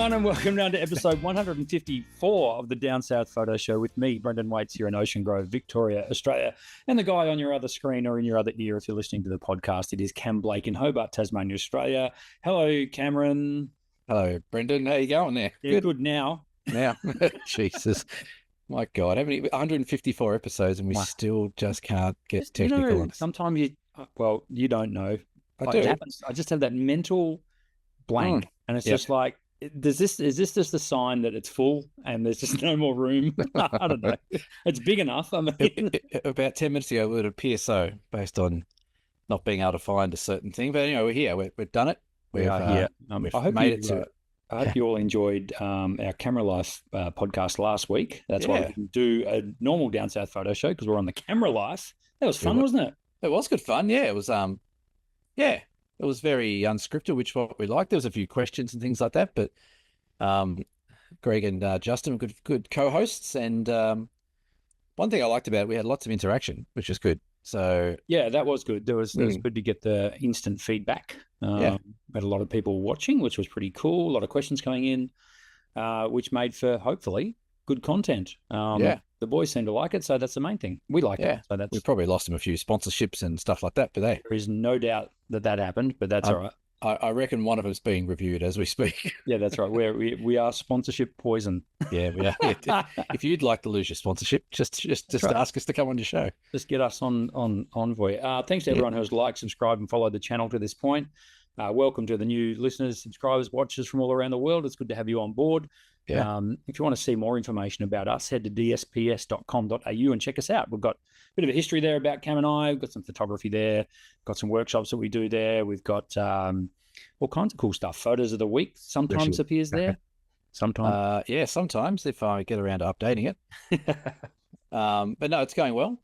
everyone, and welcome down to episode 154 of the Down South Photo Show with me, Brendan Waits, here in Ocean Grove, Victoria, Australia. And the guy on your other screen or in your other ear, if you're listening to the podcast, it is Cam Blake in Hobart, Tasmania, Australia. Hello, Cameron. Hello, Brendan. How you going there? Yeah, good now. Now, Jesus. My God, how many 154 episodes and we still just can't get technical. Sometimes you don't know. I do. It happens. I just have that mental blank, and it's just like, is this just a sign that it's full and there's just no more room? I don't know. It's big enough. I mean, about 10 minutes ago, it would appear so, based on not being able to find a certain thing. But anyway, we're here. We've done it. We are here. We've made it to it. I hope you all enjoyed our Camera Life podcast last week. That's why we didn't do a normal Down South Photo Show, because we're on the Camera Life. That was fun, wasn't it? It was good fun. Yeah, it was. It was very unscripted, which what we liked. There was a few questions and things like that, but Greg and Justin were good co-hosts. And one thing I liked about it, we had lots of interaction, which was good. So yeah, that was good. It was good to get the instant feedback. We had a lot of people watching, which was pretty cool. A lot of questions coming in, which made for hopefully good content. The boys seem to like it, so that's the main thing. We like it. So we probably lost them a few sponsorships and stuff like that, but there is no doubt that happened. But that's all right. I reckon one of them is being reviewed as we speak. Yeah, that's right. We are sponsorship poison. Yeah, we are. If you'd like to lose your sponsorship, just ask us to come on your show. Just get us on Envoy. Thanks to everyone who has liked, subscribed, and followed the channel to this point. Welcome to the new listeners, subscribers, watchers from all around the world. It's good to have you on board. Yeah. If you want to see more information about us, head to dsps.com.au and check us out. We've got a bit of a history there about Cam and I. We've got some photography there. Got some workshops that we do there. We've got all kinds of cool stuff. Photos of the week sometimes appears there. Sometimes. Sometimes if I get around to updating it. But no, it's going well.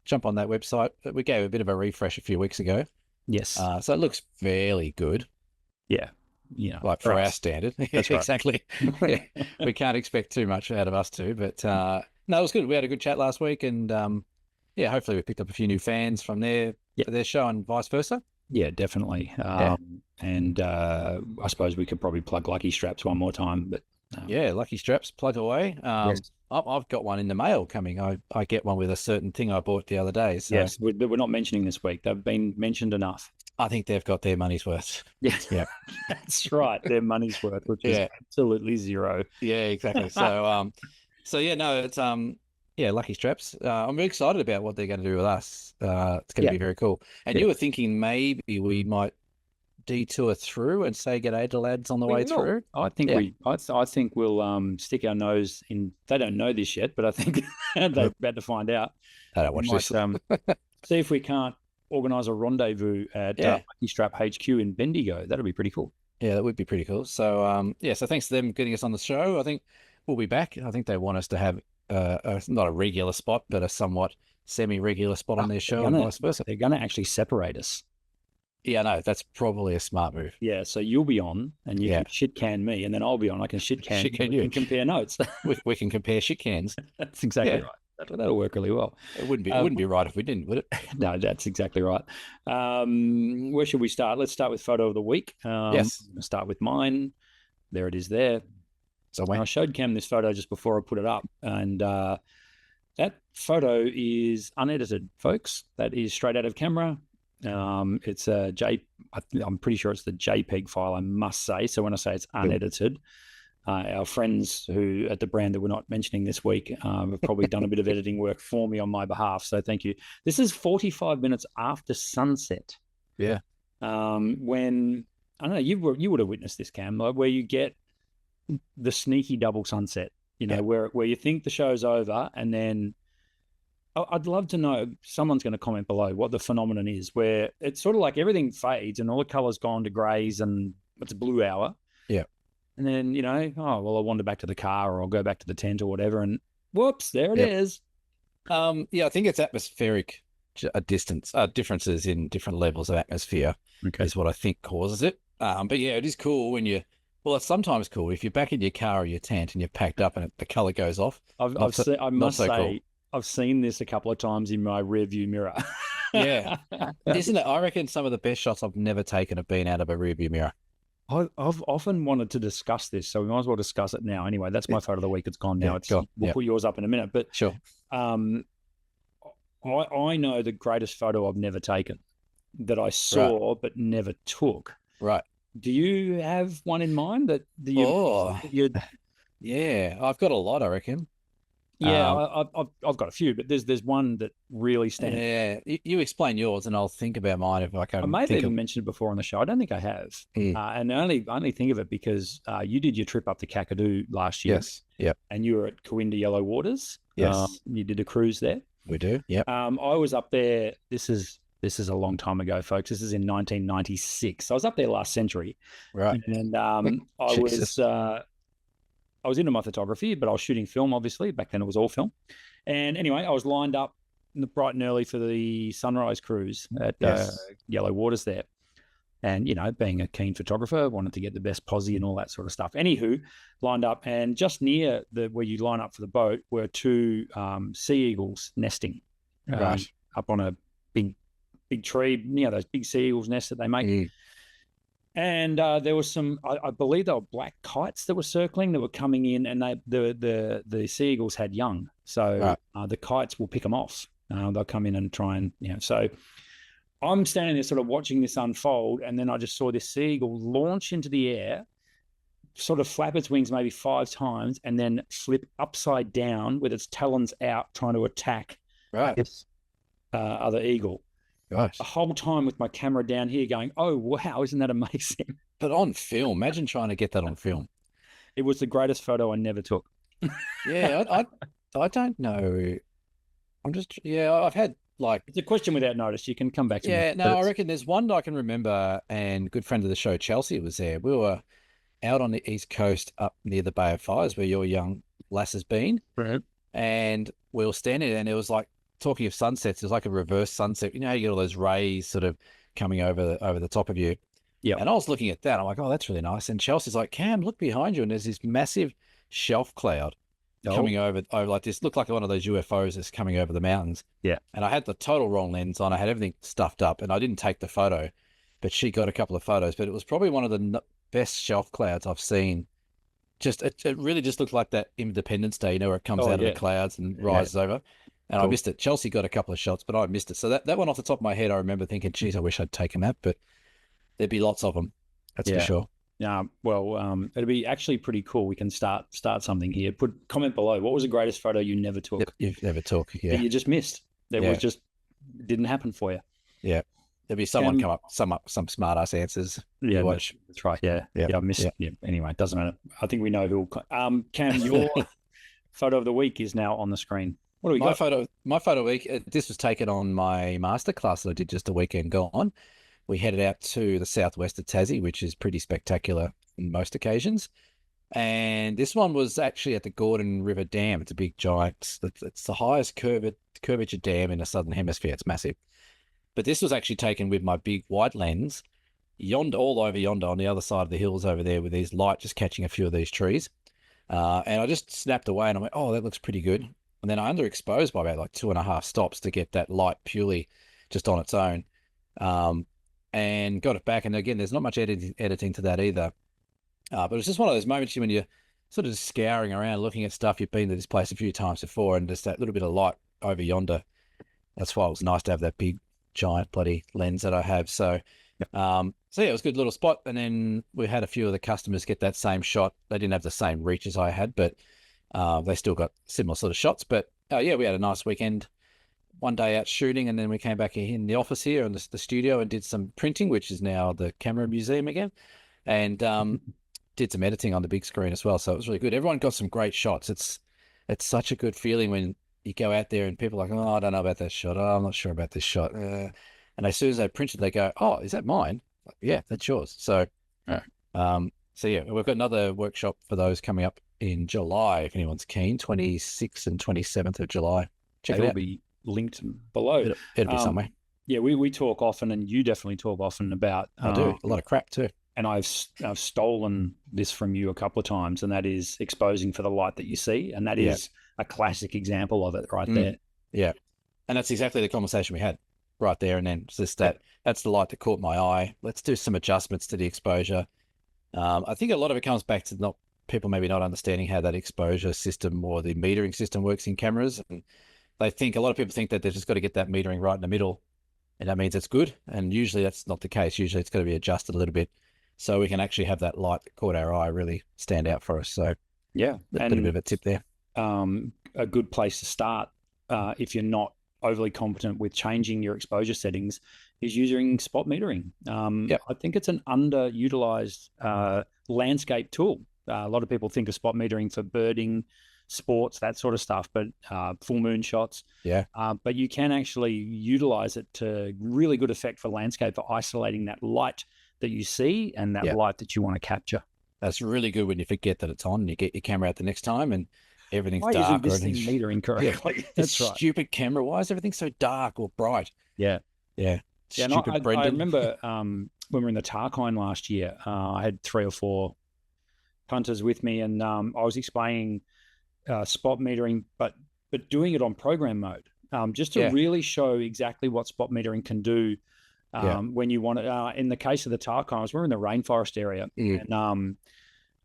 Jump on that website. We gave a bit of a refresh a few weeks ago. Yes. So it looks fairly good. Yeah. Like for our standard. That's right. Exactly. We can't expect too much out of us too, but no, it was good. We had a good chat last week, and hopefully we picked up a few new fans from their show and vice versa. Yeah, definitely. And I suppose we could probably plug Lucky Straps one more time, but Lucky Straps, plug away. Yes. I've got one in the mail coming. I get one with a certain thing I bought the other day. So. Yes, but we're not mentioning this week. They've been mentioned enough. I think they've got their money's worth. Yes. Yeah. That's right. Their money's worth, which is absolutely zero. Yeah, exactly. So, it's Lucky Straps. I'm very excited about what they're going to do with us. It's going to be very cool. And you were thinking maybe we might detour through and say g'day to lads on the way through. I think I think we'll stick our nose in. They don't know this yet, but I think they're about to find out. I don't watch this. See if we can't organise a rendezvous at Lucky Strap HQ in Bendigo. That'll be pretty cool. Yeah, that would be pretty cool. So so thanks to them getting us on the show. I think we'll be back. I think they want us to have not a regular spot, but a somewhat semi-regular spot on their show and vice versa. They're going to actually separate us. Yeah, no, that's probably a smart move. Yeah, so you'll be on and you can shit can me, and then I'll be on. I can shit can you and compare notes. we can compare shit cans. That's exactly right. That'll work really well. It wouldn't be right if we didn't, would it? No, that's exactly right. Where should we start? Let's start with photo of the week. Yes. I'll start with mine. There it is there. So I showed Cam this photo just before I put it up, and that photo is unedited, folks. That is straight out of camera. It's I'm pretty sure it's the JPEG file, I must say. So when I say it's unedited, our friends who at the brand that we're not mentioning this week have probably done a bit of editing work for me on my behalf. So thank you. This is 45 minutes after sunset. Yeah. When I don't know, you would have witnessed this, Cam, where you get the sneaky double sunset. Where you think the show's over, and then I'd love to know, someone's going to comment below what the phenomenon is, where it's sort of like everything fades and all the color's gone to grays and it's blue hour. Yeah. And then, I wander back to the car or I'll go back to the tent or whatever, and whoops, there it is. I think it's atmospheric differences in different levels of atmosphere is what I think causes it. But yeah, it is cool when it's sometimes cool if you're back in your car or your tent and you're packed up and the color goes off. I must say, I've seen this a couple of times in my rear view mirror. Yeah. Isn't it? I reckon some of the best shots I've never taken have been out of a rear view mirror. I've often wanted to discuss this, so we might as well discuss it now. Anyway, that's my photo of the week. It's gone now. Yeah, It's go on. we'll Yeah, put yours up in a minute, but sure. um, I know the greatest photo I've never taken that I Right, saw but never took. right. Do you have one in mind Oh, that you yeah. I've got a lot, I reckon. yeah, Um, I've got a few, but there's one that really stands. yeah. You explain yours, and I'll think about mine if I I can may have think of. even mentioned it before on the show. I don't think I have, Mm, and I only think of it because you did your trip up to Kakadu last year, yes. Yep. and you were at Corinda Yellow Waters. Yes. You did a cruise there. We do. Yep. I was up there. This is a long time ago, folks. This is in 1996. I was up there last century, Right. and Jesus. I was into my photography, but I was shooting film. Obviously, back then it was all film. And anyway, I was lined up bright and early for the sunrise cruise at Yes. Yellow Waters there. And, being a keen photographer, wanted to get the best posse and all that sort of stuff. Anywho, lined up, and just near where you line up for the boat were two sea eagles nesting Right. up on a big tree, those big sea eagles nests that they make. Mm, And there was some, I believe they were black kites that were circling, that were coming in, and the sea eagles had young, so right. the kites will pick them off. They'll come in and try and So I'm standing there, sort of watching this unfold, and then I just saw this sea eagle launch into the air, sort of flap its wings maybe 5 times, and then flip upside down with its talons out, trying to attack Right. this other eagle. Gosh. The whole time with my camera down here, going, "Oh wow, isn't that amazing?" But on film, imagine trying to get that on film. It was the greatest photo I never took. Yeah, I don't know. Yeah, I've had like, It's a question without notice. You can come back to me. yeah, no, I reckon there's one that I can remember, and good friend of the show, Chelsea, was there. We were out on the East Coast up near the Bay of Fires where your young lass has been. Right. And we were standing there, and it was like, talking of sunsets, it was like a reverse sunset. You know how you get all those rays sort of coming over the top of you. Yeah. And I was looking at that. I'm like, oh, that's really nice. And Chelsea's like, Cam, look behind you. And there's this massive shelf cloud coming over like this. Looked like one of those UFOs that's coming over the mountains. Yeah. And I had the total wrong lens on. I had everything stuffed up, and I didn't take the photo, but she got a couple of photos. But it was probably one of the best shelf clouds I've seen. Just it really just looked like that Independence Day, where it comes out of the clouds and rises over. And I missed it. Chelsea got a couple of shots, but I missed it. So that one off the top of my head, I remember thinking, geez, I wish I'd taken that, but there'd be lots of them. That's for sure. Yeah. Well, it'll be actually pretty cool. We can start something here. Comment below. What was the greatest photo you never took? You've never took, yeah. That you just missed. That was just didn't happen for you. Yeah. There'll be someone come up, some smart ass answers. Yeah, watch. That's right. Yeah. I missed. Yeah. Anyway, it doesn't matter. I think we know who. Cam, your photo of the week is now on the screen. What do we got? My photo week. This was taken on my masterclass that I did just a weekend gone. We headed out to the southwest of Tassie, which is pretty spectacular in most occasions. And this one was actually at the Gordon River Dam. It's a big giant. It's the highest curvature dam in the southern hemisphere. It's massive. But this was actually taken with my big wide lens, all over yonder on the other side of the hills over there, with these light just catching a few of these trees. And I just snapped away, and I went, oh, that looks pretty good. And then I underexposed by about like 2.5 stops to get that light purely just on its own. And got it back. And again, there's not much editing to that either. But it was just one of those moments when you're sort of just scouring around, looking at stuff. You've been to this place a few times before, and just that little bit of light over yonder. That's why it was nice to have that big, giant bloody lens that I have. So, yeah, it was a good little spot. And then we had a few of the customers get that same shot. They didn't have the same reach as I had, but they still got similar sort of shots. But yeah, we had a nice weekend. One day out shooting, and then we came back in the office here in the studio and did some printing, which is now the camera museum again, and did some editing on the big screen as well. So it was really good. Everyone got some great shots. It's such a good feeling when you go out there and people are like, oh, I don't know about that shot. Oh, I'm not sure about this shot. And as soon as they print it, they go, oh, is that mine? Like, yeah, that's yours. So, yeah, we've got another workshop for those coming up in July. If anyone's keen, 26th and 27th of July. Check it out. Be linked below. It'll be somewhere. Yeah, we talk often, and you definitely talk often about. I do a lot of crap too. And I've stolen this from you a couple of times, and that is exposing for the light that you see, and that is a classic example of it right there. Yeah, and that's exactly the conversation we had right there, and then it's just that's the light that caught my eye. Let's do some adjustments to the exposure. I think a lot of it comes back to not people maybe not understanding how that exposure system or the metering system works in cameras. And a lot of people think that they've just got to get that metering right in the middle, and that means it's good. And usually that's not the case. Usually it's got to be adjusted a little bit so we can actually have that light that caught our eye really stand out for us. So Yeah, that's a bit of a tip there. A good place to start if you're not overly competent with changing your exposure settings is using spot metering. I think it's an underutilized landscape tool. A lot of people think of spot metering for birding, sports, that sort of stuff, but full moon shots. Yeah. But you can actually utilize it to really good effect for landscape, for isolating that light that you see and that light that you want to capture. That's really good when you forget that it's on and you get your camera out the next time and everything's Why dark. Isn't this thing metering correctly? Yeah. That's right. Stupid camera. Why is everything so dark or bright? Yeah. Yeah. Yeah. Stupid Brendan. I remember when we were in the Tarkine last year, I had 3 or 4 punters with me, and I was explaining spot metering, but doing it on program mode, just to really show exactly what spot metering can do when you want it. In the case of the Tarkines, we're in the rainforest area, and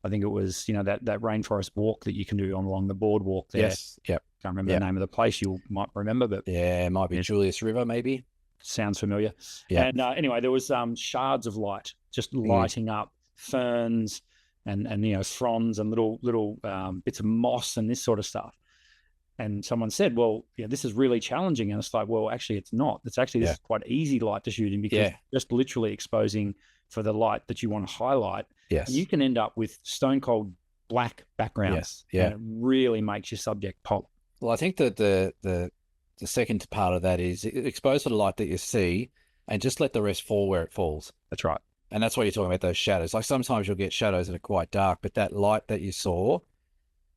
I think it was that rainforest walk that you can do along the boardwalk there. Yes. Yep. Can't remember the name of the place. You might remember, but it might be Julius River, maybe. Sounds familiar. Yeah. And anyway, there was shards of light just lighting up ferns and fronds and little bits of moss and this sort of stuff. And someone said, well, this is really challenging. And it's like, well, actually it's not. It's actually, this is quite easy light to shoot in because just literally exposing for the light that you want to highlight. Yes. And you can end up with stone cold black backgrounds. Yes. Yeah. And it really makes your subject pop. Well, I think that the second part of that is expose for the light that you see and just let the rest fall where it falls. That's right. And that's why you're talking about those shadows. Like sometimes you'll get shadows that are quite dark, but that light that you saw,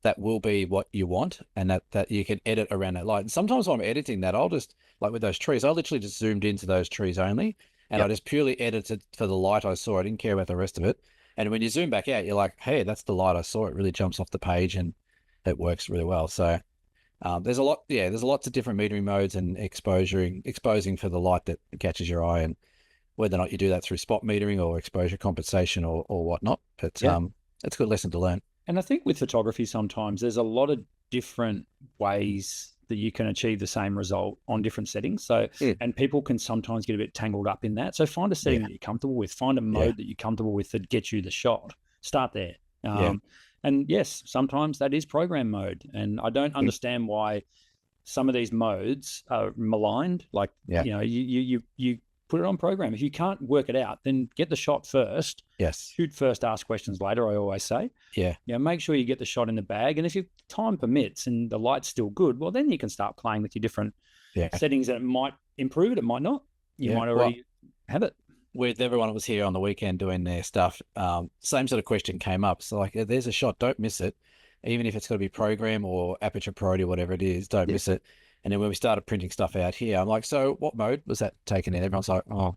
that will be what you want, and that you can edit around that light. And sometimes when I'm editing that, I'll just, like with those trees, I literally just zoomed into those trees only, and I just purely edited for the light I saw. I didn't care about the rest of it. And when you zoom back out, you're like, hey, that's the light I saw. It really jumps off the page, and it works really well. So there's a lot of different metering modes and exposing for the light that catches your eye, and whether or not you do that through spot metering or exposure compensation or whatnot. But it's a good lesson to learn. And I think with photography, sometimes there's a lot of different ways that you can achieve the same result on different settings. So, and people can sometimes get a bit tangled up in that. So find a setting that you're comfortable with, find a mode that you're comfortable with that gets you the shot. Start there. And yes, sometimes that is program mode. And I don't understand why some of these modes are maligned. Like, you put it on program. If you can't work it out, then get the shot first. Yes. Shoot first, ask questions later, I always say. Yeah. Make sure you get the shot in the bag. And if your time permits and the light's still good, well, then you can start playing with your different settings, and it might improve it, it might not. You might already have it. With everyone that was here on the weekend doing their stuff, same sort of question came up. So like, there's a shot, don't miss it. Even if it's got to be program or aperture priority, whatever it is, don't miss it. And then when we started printing stuff out here, I'm like, so what mode was that taken in? Everyone's like, oh.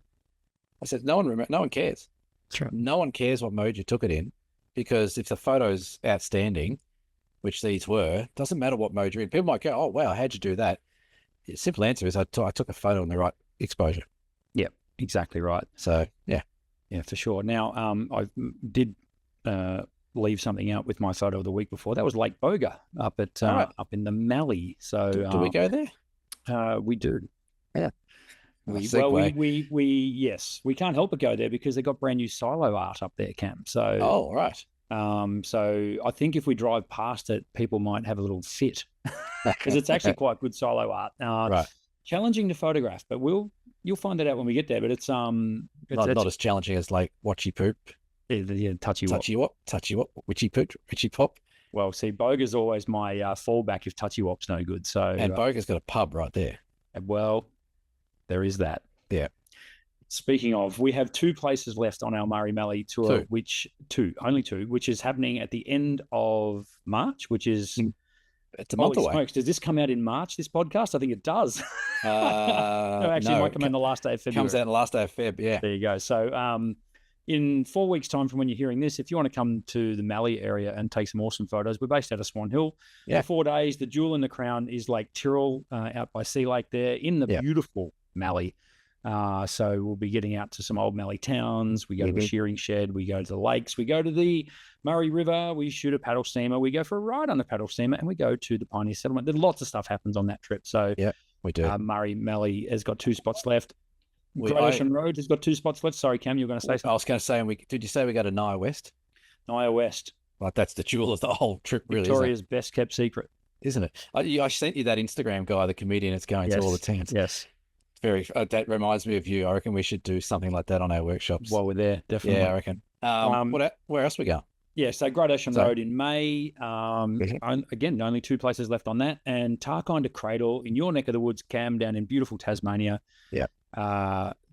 I said, no one cares. That's right. No one cares what mode you took it in, because if the photo's outstanding, which these were, doesn't matter what mode you're in. People might go, oh, wow, how'd you do that? The simple answer is I took a photo in the right exposure. Yeah, exactly right. So, yeah. Yeah, for sure. Now, I did leave something out with my photo of the week before. That was Lake Boga up in the Mallee. So do we go there? We do. Yeah. We can't help but go there because they got brand new silo art up there, Cam. So right. So I think if we drive past it, people might have a little fit because it's actually quite good silo art. Right. Challenging to photograph, but you'll find that out when we get there. But it's not as challenging as like Watchy Poop. Yeah, touchy wop, witchy poop, witchy pop. Well, see, Boga's always my fallback if touchy wop's no good. So and Boga's got a pub right there. Well, there is that. Yeah. Speaking of, we have 2 places left on our Murray Mallee tour, only two, which is happening at the end of March, which is it's a month away. Smokes. Does this come out in March, this podcast? I think it does. No, actually, it might come in the last day of February. Comes out in the last day of Feb, yeah. There you go. So in 4 weeks' time from when you're hearing this, if you want to come to the Mallee area and take some awesome photos, we're based out of Swan Hill. For 4 days, the jewel in the crown is Lake Tyrrell out by Sea Lake there in the beautiful Mallee. So we'll be getting out to some old Mallee towns. We go to a Mhm. shearing shed. We go to the lakes. We go to the Murray River. We shoot a paddle steamer. We go for a ride on a paddle steamer, and we go to the Pioneer Settlement. There's lots of stuff happens on that trip. So Yeah, we do. Murray Mallee has got 2 spots left. We- Great I- Ocean Road has got 2 spots left. Sorry, Cam, you were going to say I something. was going to say, and did you say we go to Nia West? Nia West, Like that's the jewel of the whole trip, really, Victoria's best kept secret. isn't it? I sent you that Instagram guy, the comedian that's going to all the towns. Yes. That reminds me of you. I reckon we should do something like that on our workshops. While we're there, definitely. Yeah, I reckon. Where else we go? Yeah, so Great Ocean So- Road in May. Again, only 2 places left on that. And Tarkine to Cradle in your neck of the woods, Cam, down in beautiful Tasmania. Yeah.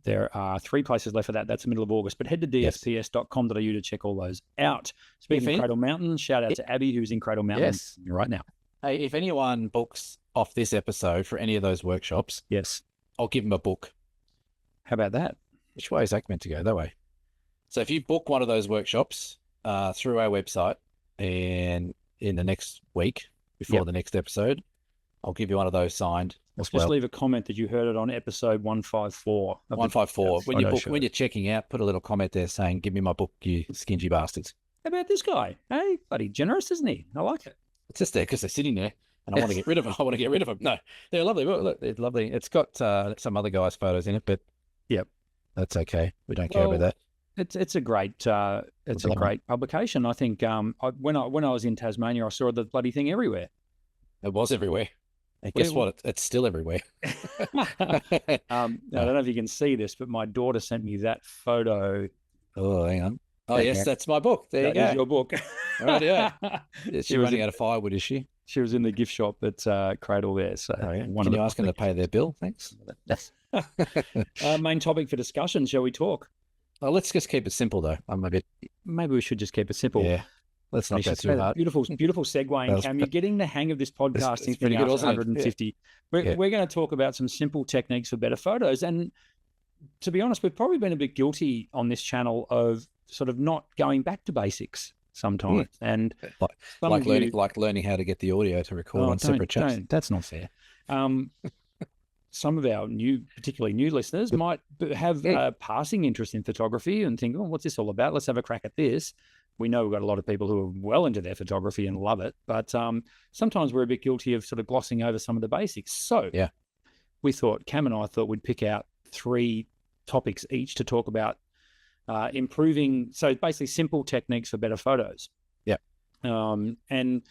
There are 3 places left for that. That's the middle of August. But head to dsps.com.au to check all those out. Speaking of Cradle Mountain, shout out to Abby, who's in Cradle Mountain right now. Hey, if anyone books off this episode for any of those workshops, Yes. I'll give them a book. How about that? Which way is that meant to go? That way. So if you book one of those workshops through our website and in the next week before the next episode, I'll give you one of those signed as Just well. leave a comment that you heard it on episode 154. 154. When you photo book, show. when you're checking out, put a little comment there saying, "Give me my book, you stingy bastards." How about this guy? Hey, bloody generous, isn't he? I like it. It's just there because they're sitting there, and I want to get rid of them. I want to get rid of them. No, they're lovely. Look, they're lovely. It's got some other guys' photos in it, but Yep. that's okay. We don't care about that. It's a great great publication. I think when I was in Tasmania, I saw the bloody thing everywhere. It was everywhere. And guess what? It's still everywhere. I don't know if you can see this, but my daughter sent me that photo. Oh, hang on. Oh, Okay. yes, that's my book. There you That is go. your book. Right, yeah. Is She she was running in- out of firewood, is she? She was in the gift shop at Cradle there. So Oh, yeah. one Can of you ask them to pay their bill? Thanks. main topic for discussion. Shall we talk? Oh, let's just keep it simple, though. I'm a bit, Maybe we should just keep it simple. yeah. Let's not I go should too say that. hard. Beautiful segue, That was- Cam. You're getting the hang of this podcasting it's pretty thing good, after wasn't it? 150. Yeah. We're going to talk about some simple techniques for better photos. And to be honest, we've probably been a bit guilty on this channel of sort of not going back to basics sometimes. And some Like of you- learning how to get the audio to record Oh, on separate channels. that's not fair. Some of our particularly new listeners might have a passing interest in photography and think, oh, what's this all about? Let's have a crack at this. We know we've got a lot of people who are well into their photography and love it, but sometimes we're a bit guilty of sort of glossing over some of the basics. So we thought, Cam and I thought we'd pick out 3 topics each to talk about improving. So basically simple techniques for better photos. Yeah. And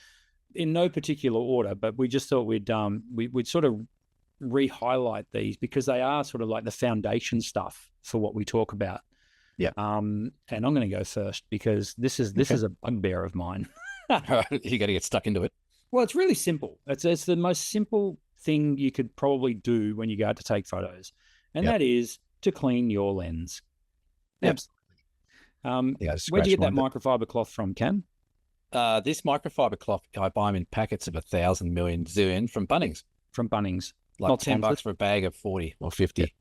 in no particular order, but we just thought we'd sort of re-highlight these because they are sort of like the foundation stuff for what we talk about. Yeah. And I'm going to go first because this is a bugbear of mine. You got to get stuck into it. Well, it's really simple. It's the most simple thing you could probably do when you go out to take photos, and that is to clean your lens. Yep. Absolutely. Where'd you get that microfiber cloth from, Cam? This microfiber cloth, I buy them in packets of 1,000 million zillion from Bunnings. From Bunnings. Like Not $10 sponsored. for a bag of 40 or 50.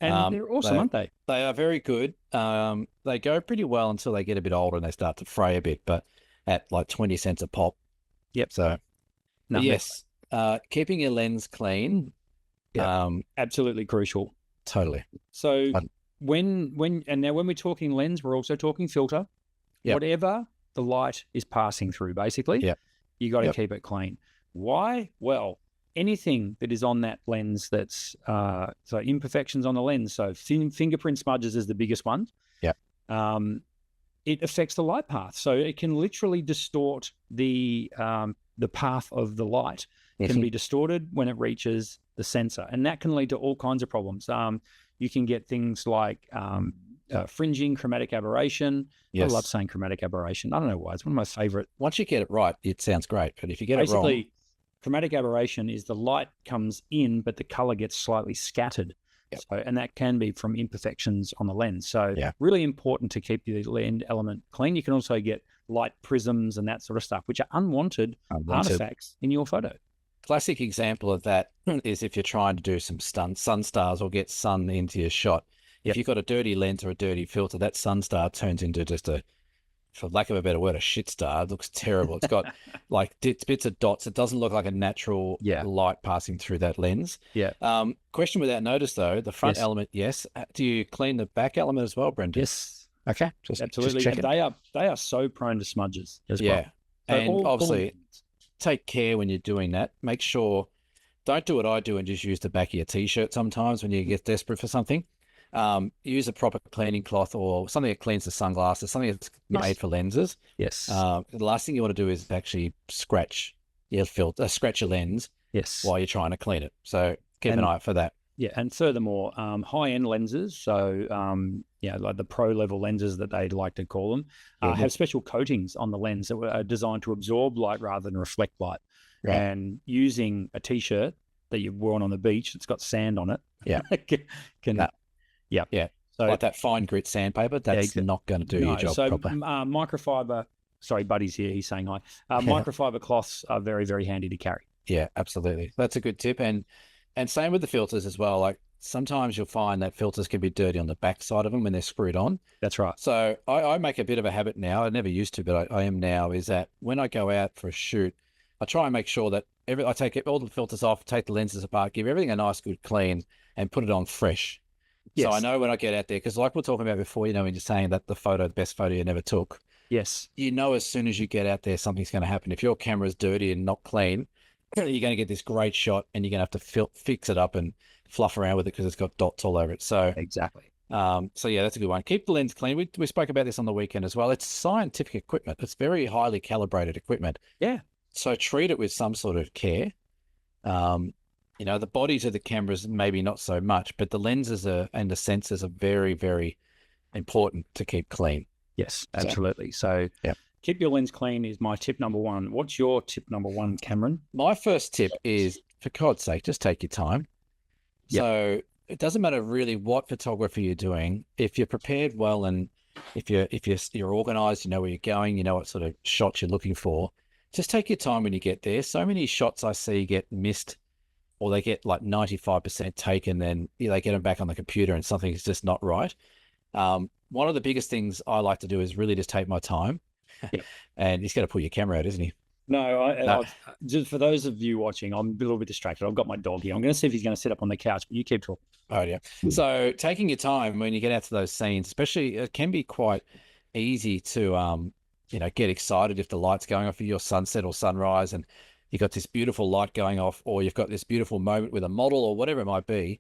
And they're awesome, aren't they? They are very good. They go pretty well until they get a bit older and they start to fray a bit, but at like 20 cents a pop. Yep. So, No, yes, keeping your lens clean. absolutely crucial. Totally. So when we're talking lens, we're also talking filter. Yep. Whatever the light is passing through, basically, you got to keep it clean. Why? Well, anything that is on that lens that's so imperfections on the lens, so fingerprint smudges is the biggest one. Yeah. It affects the light path, so it can literally distort the path of the light. Can be distorted when it reaches the sensor, and that can lead to all kinds of problems. You can get things like fringing, chromatic aberration. Yes. I love saying chromatic aberration. I don't know why. It's one of my favorite. Once you get it right, it sounds great. But if you get it wrong, Basically, chromatic aberration is the light comes in, but the color gets slightly scattered. Yep. So, and that can be from imperfections on the lens. So really important to keep the lens element clean. You can also get light prisms and that sort of stuff, which are unwanted artifacts in your photo. classic example of that is if you're trying to do some sun stars or get sun into your shot. If you've got a dirty lens or a dirty filter, that sun star turns into just a for lack of a better word, a shit star. It looks terrible. It's got like bits of dots. It doesn't look like a natural Yeah. light passing through that lens. Yeah. Question without notice though, the front Yes. element, yes. Do you clean the back element as well, Brendan? Yes. Okay. Just Absolutely. check And it. they are so prone to smudges as well. Yeah. So And all obviously take care when you're doing that. Make sure, don't do what I do and just use the back of your t-shirt sometimes when you get desperate for something. Use a proper cleaning cloth or something that cleans the sunglasses, something that's made for lenses. Yes. The last thing you want to do is actually scratch your filter, scratch your lens Yes. while you're trying to clean it. So keep an eye out for that. Yeah, and furthermore, high-end lenses, so like the pro level lenses that they like to call them, have special coatings on the lens that are designed to absorb light rather than reflect light. Right. And using a t-shirt that you've worn on the beach that's got sand on it, So like that fine grit sandpaper, that's not going to do your job properly. Microfiber. Sorry, Buddy's here. He's saying hi. Microfiber cloths are very, very handy to carry. Yeah, absolutely. That's a good tip. And same with the filters as well. Like sometimes you'll find that filters can be dirty on the back side of them when they're screwed on. That's right. So I make a bit of a habit now. I never used to, but I am now, is that when I go out for a shoot, I try and make sure that I take all the filters off, take the lenses apart, give everything a nice good clean and put it on fresh. Yes. So I know when I get out there, because like we're talking about before, when you're saying that the best photo you never took. Yes. As soon as you get out there, something's going to happen. If your camera's dirty and not clean, you're going to get this great shot and you're going to have to fix it up and fluff around with it because it's got dots all over it. So exactly. So yeah, that's a good one. Keep the lens clean. We spoke about this on the weekend as well. It's scientific equipment. It's very highly calibrated equipment. Yeah. So treat it with some sort of care. The bodies of the cameras, maybe not so much, but the lenses and the sensors are very, very important to keep clean. Yes, absolutely. So keep your lens clean is my tip number one. What's your tip number one, Cameron? My first tip is, for God's sake, just take your time. Yep. So it doesn't matter really what photography you're doing. If you're prepared well and if you're organized, you know where you're going, you know what sort of shots you're looking for, just take your time when you get there. So many shots I see get missed, or they get like 95% taken, then they get them back on the computer and something's just not right. One of the biggest things I like to do is really just take my time. And he's got to pull your camera out, isn't he? No, just for those of you watching, I'm a little bit distracted. I've got my dog here. I'm going to see if he's going to sit up on the couch, but you keep talking. Oh, yeah. So taking your time when you get out to those scenes, especially, it can be quite easy to, get excited if the light's going off for your sunset or sunrise and you've got this beautiful light going off, or you've got this beautiful moment with a model or whatever it might be.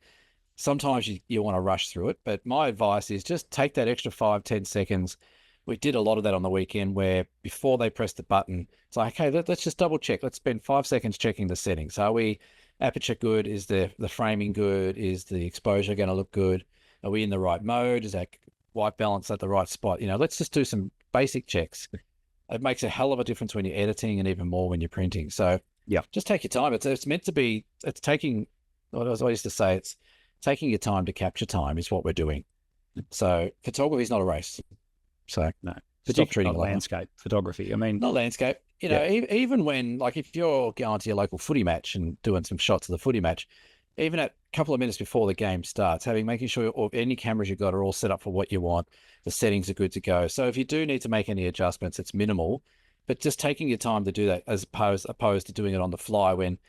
Sometimes you want to rush through it, but my advice is just take that extra 5-10 seconds. We did a lot of that on the weekend where before they press the button, it's like, okay, let's just double check. Let's spend 5 seconds checking the settings. Are we aperture good? Is the framing good? Is the exposure going to look good? Are we in the right mode? Is that white balance at the right spot? Let's just do some basic checks. It makes a hell of a difference when you're editing and even more when you're printing. So just take your time. It's meant to be, it's taking, what I used to say, it's taking your time to capture time is what we're doing. So photography is not a race. So no, stop treating it like landscape photography. I mean, not landscape. Even when, like, if you're going to your local footy match and doing some shots of the footy match, even at a couple of minutes before the game starts, making sure any cameras you've got are all set up for what you want. The settings are good to go. So if you do need to make any adjustments, it's minimal, but just taking your time to do that as opposed to doing it on the fly when,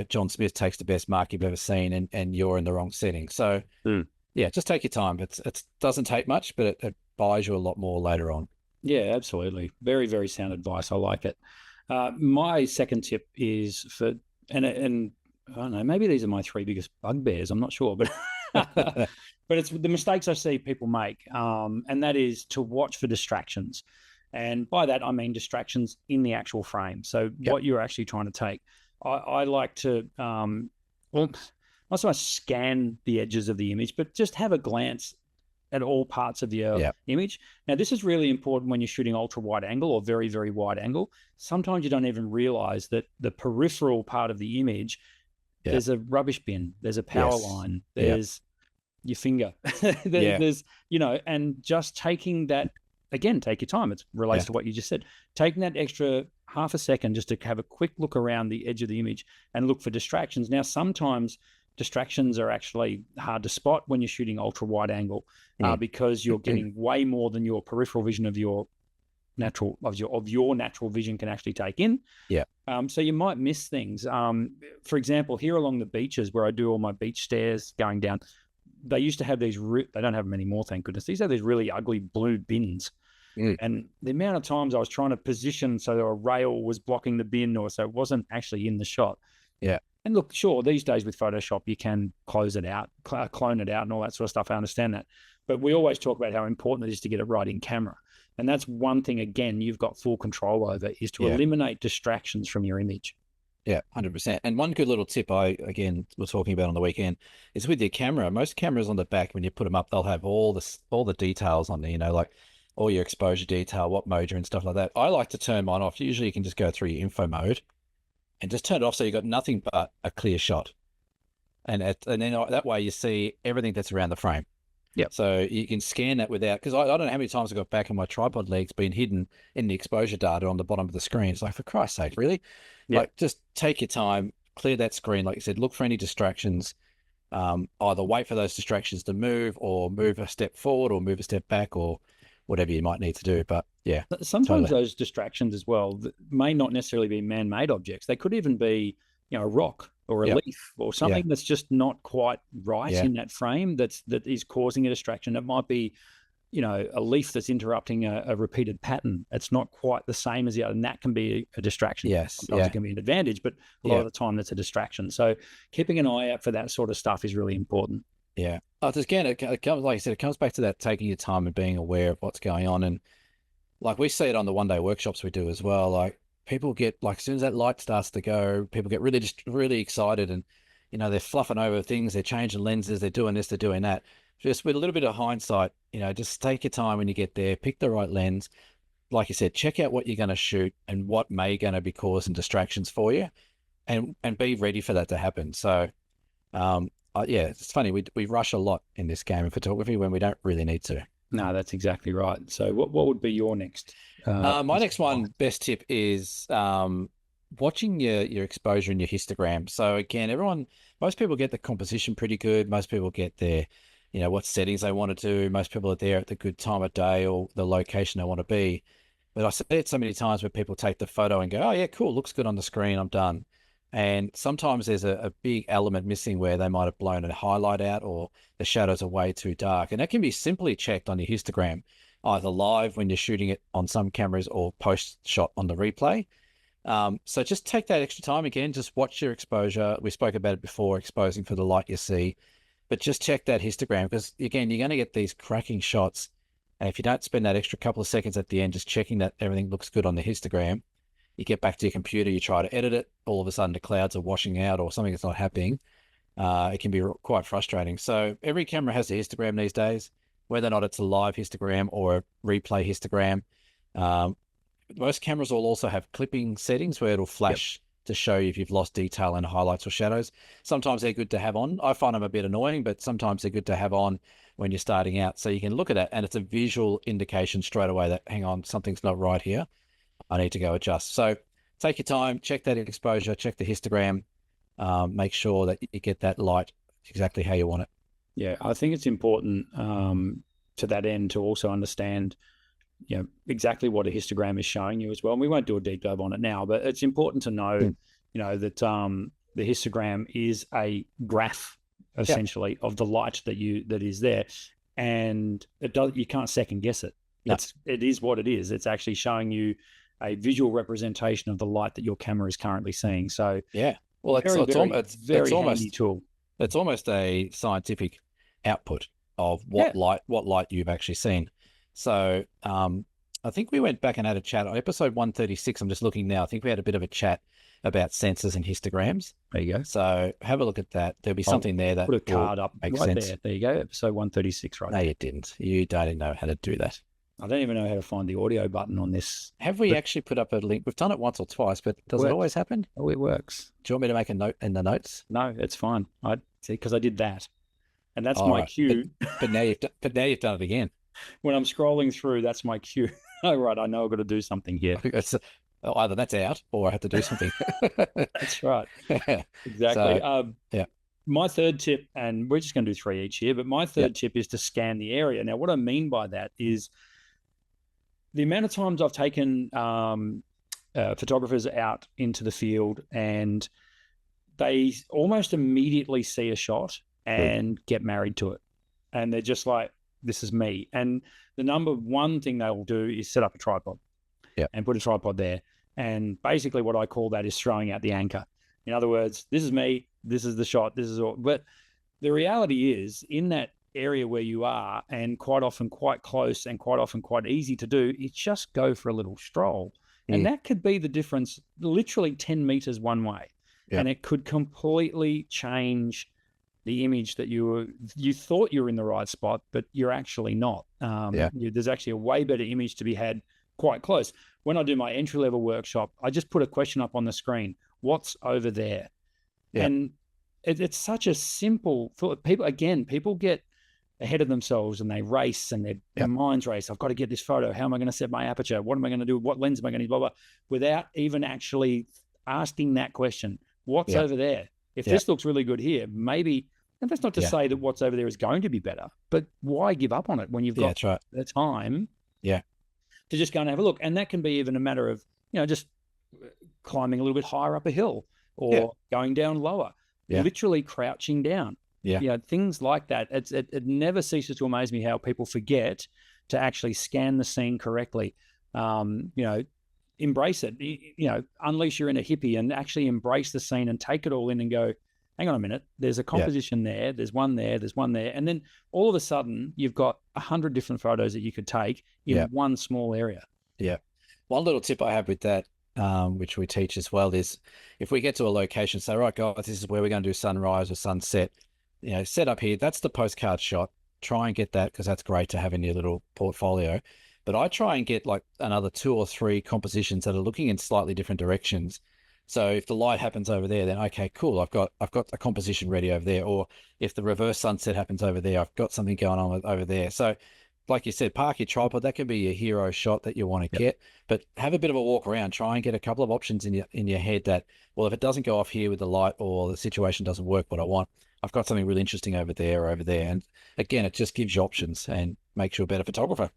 John Smith takes the best mark you've ever seen and you're in the wrong setting. So just take your time. It doesn't take much, but it buys you a lot more later on. Yeah, absolutely. Very, very sound advice. I like it. My second tip is and I don't know, maybe these are my three biggest bugbears. I'm not sure, but but it's the mistakes I see people make. And that is to watch for distractions. And by that, I mean distractions in the actual frame. So what you're actually trying to take. I like to, not so much scan the edges of the image, but just have a glance at all parts of your image. Now, this is really important when you're shooting ultra wide angle or very, very wide angle. Sometimes you don't even realize that the peripheral part of the image, there's a rubbish bin, there's a power line, there's your finger, there's, and just taking that, again, take your time. It relates to what you just said. Taking that extra half a second just to have a quick look around the edge of the image and look for distractions. Now, sometimes distractions are actually hard to spot when you're shooting ultra wide angle because you're getting way more than your peripheral vision of your your natural vision can actually take in. Yeah. So you might miss things. For example, here along the beaches where I do all my beach stairs going down, they used to have these. They don't have them anymore, thank goodness. These are these really ugly blue bins. And the amount of times I was trying to position so a rail was blocking the bin, or so it wasn't actually in the shot. Yeah. And look, sure, these days with Photoshop, you can close it out, clone it out, and all that sort of stuff. I understand that. But we always talk about how important it is to get it right in camera. And that's one thing, again, you've got full control over, is to eliminate distractions from your image. Yeah, 100%. And one good little tip I, again, was talking about on the weekend is with your camera. Most cameras on the back, when you put them up, they'll have all the details on there, you know, like all your exposure detail, what mode you're in, stuff like that. I like to turn mine off. Usually you can just go through your info mode and just turn it off so you've got nothing but a clear shot. And then that way you see everything that's around the frame. Yeah. So you can scan that without, because I don't know how many times I got back and my tripod legs been hidden in the exposure data on the bottom of the screen. It's like, for Christ's sake, really? Yeah. Like, just take your time, clear that screen. Like you said, look for any distractions. Either wait for those distractions to move, or move a step forward, or move a step back, or whatever you might need to do. But yeah, sometimes those distractions as well may not necessarily be man-made objects. They could even be, you know, a rock or a leaf or something that's just not quite right in that frame that is causing a distraction. It might be, you know, a leaf that's interrupting a repeated pattern. It's not quite the same as the other, and that can be a distraction. Yes. Sometimes it can be an advantage, but a lot of the time that's a distraction. So keeping an eye out for that sort of stuff is really important. Yeah. Again, it comes, like I said, it comes back to that taking your time and being aware of what's going on. And like we see it on the one-day workshops we do as well. Like, people get, like, as soon as that light starts to go, people get really excited, and, you know, they're fluffing over things, they're changing lenses, they're doing this, they're doing that. Just with a little bit of hindsight, you know, just take your time when you get there, pick the right lens. Like you said, check out what you're going to shoot and what may going to be causing distractions for you, and be ready for that to happen. So, yeah, it's funny. We rush a lot in this game of photography when we don't really need to. No, that's exactly right. So what would be your next? My next one, best tip is watching your exposure and your histogram. So again, most people get the composition pretty good. Most people get their, you know, what settings they want to do. Most people are there at the good time of day or the location they want to be. But I see it so many times where people take the photo and go, oh yeah, cool, looks good on the screen, I'm done. And sometimes there's a big element missing where they might have blown a highlight out, or the shadows are way too dark. And that can be simply checked on your histogram, either live when you're shooting it on some cameras, or post shot on the replay. So just take that extra time. Again, just watch your exposure. We spoke about it before, exposing for the light you see, but just check that histogram, because again, you're going to get these cracking shots. And if you don't spend that extra couple of seconds at the end just checking that everything looks good on the histogram, you get back to your computer, you try to edit it, all of a sudden the clouds are washing out or something that's not happening. It can be quite frustrating. So every camera has a histogram these days, whether or not it's a live histogram or a replay histogram. Most cameras will also have clipping settings where it'll flash to show you if you've lost detail and highlights or shadows. Sometimes they're good to have on. I find them a bit annoying, but sometimes they're good to have on when you're starting out. So you can look at that and it's a visual indication straight away that, hang on, something's not right here. I need to go adjust. So take your time, check that exposure, check the histogram, make sure that you get that light exactly how you want it. Yeah, I think it's important to that end to also understand, you know, exactly what a histogram is showing you as well. And we won't do a deep dive on it now, but it's important to know, you know, that the histogram is a graph essentially of the light that is there, and you can't second guess it. No. It is what it is. It's actually showing you a visual representation of the light that your camera is currently seeing. So yeah, well, it's very handy tool. It's almost a scientific output of what light you've actually seen. So I think we went back and had a chat on episode 136. I'm just looking now. I think we had a bit of a chat about sensors and histograms. There you go. So have a look at that. There'll be something there that put a card up makes right sense. There. There you go. Episode 136 right No, there. you didn't. You don't know how to do that. I don't even know how to find the audio button on this. Have we actually put up a link? We've done it once or twice, but does it always happen? Oh, it works. Do you want me to make a note in the notes? No, it's fine. I see, because I did that, and that's my cue. But now you've done it again. When I'm scrolling through, that's my cue. Oh, right. I know I've got to do something here. Either that's out or I have to do something. That's right. Exactly. So, my third tip, and we're just going to do 3 each here, but my third tip is to scan the area. Now, what I mean by that is the amount of times I've taken photographers out into the field and they almost immediately see a shot and get married to it. And they're just like, this is me. And the number one thing they will do is set up a tripod and put a tripod there. And basically what I call that is throwing out the anchor. In other words, this is me, this is the shot, this is all. But the reality is, in that area where you are, and quite often quite close and quite often quite easy to do, is just go for a little stroll. And that could be the difference, literally 10 meters one way. And it could completely change the image that you thought you were in the right spot, but you're actually not. There's actually a way better image to be had quite close. When I do my entry-level workshop, I just put a question up on the screen: what's over there? And it's such a simple, people get ahead of themselves and they race and their minds race. I've got to get this photo. How am I going to set my aperture? What am I going to do? What lens am I going to use? Blah, blah, without even actually asking that question. What's over there? If this looks really good here, maybe, and that's not to say that what's over there is going to be better, but why give up on it when you've got the time to just go and have a look? And that can be even a matter of, just climbing a little bit higher up a hill or going down lower, literally crouching down. Things like that. It never ceases to amaze me how people forget to actually scan the scene correctly. Embrace it, unleash your inner hippie and actually embrace the scene and take it all in and go, hang on a minute, there's a composition there, there's one there, there's one there. And then all of a sudden you've got 100 different photos that you could take in one small area. One little tip I have with that, which we teach as well, is if we get to a location, say, right, guys, this is where we're going to do sunrise or sunset, set up here, that's the postcard shot. Try and get that, because that's great to have in your little portfolio. But I try and get like another 2 or 3 compositions that are looking in slightly different directions. So if the light happens over there, then okay, cool. I've got a composition ready over there. Or if the reverse sunset happens over there, I've got something going on over there. So like you said, park your tripod. That can be your hero shot that you want to get. But have a bit of a walk around. Try and get a couple of options in your head that, well, if it doesn't go off here with the light or the situation doesn't work what I want, I've got something really interesting over there or over there. And again, it just gives you options and makes you a better photographer.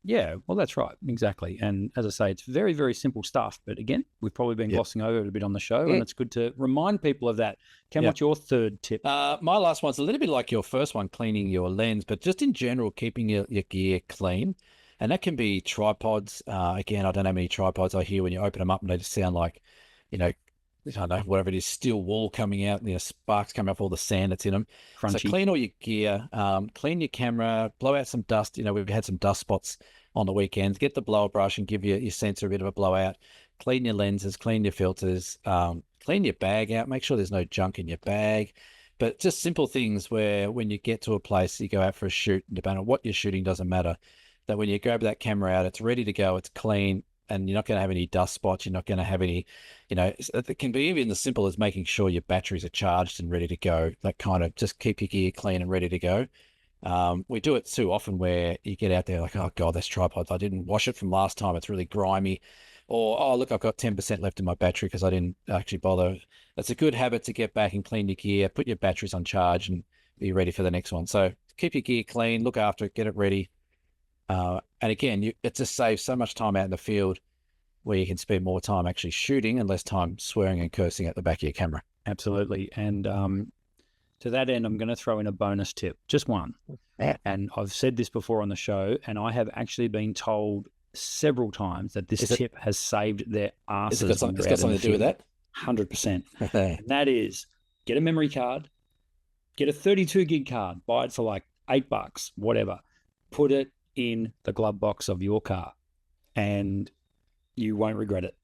Yeah, well, that's right. Exactly. And as I say, it's very, very simple stuff. But again, we've probably been glossing over it a bit on the show, and it's good to remind people of that. Ken, what's your third tip? My last one's a little bit like your first one, cleaning your lens, but just in general, keeping your gear clean. And that can be tripods. Again, I don't know how many tripods I hear when you open them up and they just sound like, I don't know, whatever it is, steel wool coming out, sparks coming off all the sand that's in them. Crunchy. So clean all your gear, clean your camera, blow out some dust. We've had some dust spots on the weekends. Get the blower brush and give your sensor a bit of a blowout. Clean your lenses, clean your filters, clean your bag out. Make sure there's no junk in your bag. But just simple things where when you get to a place, you go out for a shoot, depending on what you're shooting, doesn't matter. That when you grab that camera out, it's ready to go, it's clean, and you're not going to have any dust spots. You're not going to have any, it can be even as simple as making sure your batteries are charged and ready to go. That kind of just keep your gear clean and ready to go. We do it too often where you get out there like, oh God, that's tripod. I didn't wash it from last time. It's really grimy. Or, oh, look, I've got 10% left in my battery because I didn't actually bother. It's a good habit to get back and clean your gear, put your batteries on charge and be ready for the next one. So keep your gear clean, look after it, get it ready. And again, it just saves so much time out in the field where you can spend more time actually shooting and less time swearing and cursing at the back of your camera. Absolutely. And to that end, I'm going to throw in a bonus tip, just one. And I've said this before on the show, and I have actually been told several times that this tip has saved their asses. It's got something to do with that? 100%. And that is, get a memory card, get a 32 gig card, buy it for like $8, whatever. Put it in the glove box of your car and you won't regret it.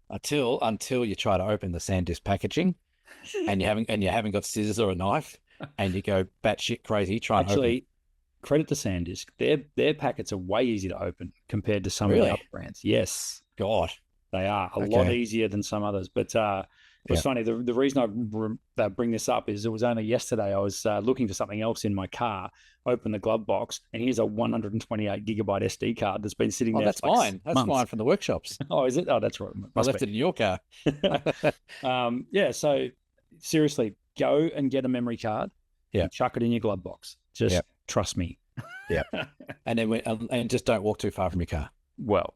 Until you try to open the SanDisk packaging and you haven't got scissors or a knife and you go batshit crazy trying to open. Credit to SanDisk. Their packets are way easier to open compared to some of the other brands. Yes. God. They are a lot easier than some others. But it was funny. The reason I bring this up is it was only yesterday I was looking for something else in my car, opened the glove box, and here's a 128 gigabyte SD card that's been sitting there. That's mine. That's mine from the workshops. Oh, is it? Oh, that's right. I left it in your car. So seriously, go and get a memory card. Yeah. And chuck it in your glove box. Just trust me. Yeah. And then and just don't walk too far from your car. well,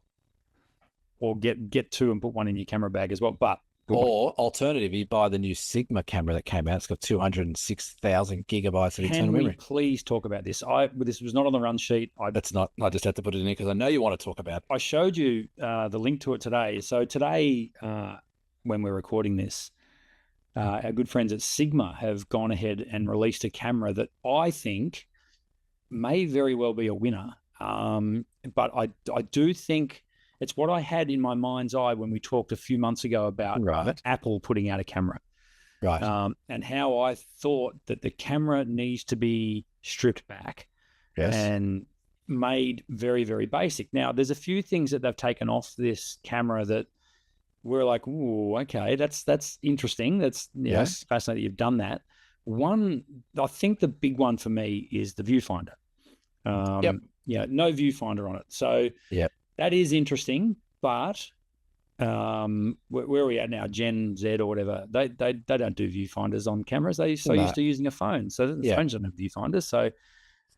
or get two and put one in your camera bag as well. But Or alternative, you buy the new Sigma camera that came out. It's got 206,000 gigabytes of can internal we memory. please talk about this? This was not on the run sheet. That's not. I just had to put it in because I know you want to talk about it. I showed you the link to it today. So today, when we're recording this, our good friends at Sigma have gone ahead and released a camera that I think may very well be a winner. But I do think it's what I had in my mind's eye when we talked a few months ago about Right. Apple putting out a camera. Right. And how I thought that the camera needs to be stripped back Yes. and made very, very basic. Now, there's a few things that they've taken off this camera that we're like, ooh, okay, that's interesting. That's Yes. fascinating that you've done that. One, I think the big one for me is the viewfinder. Yep. Yeah, no viewfinder on it. So Yep. that is interesting, but where are we at now? Gen Z or whatever, they don't do viewfinders on cameras. They're so used to using a phone. So the phones don't have viewfinders. So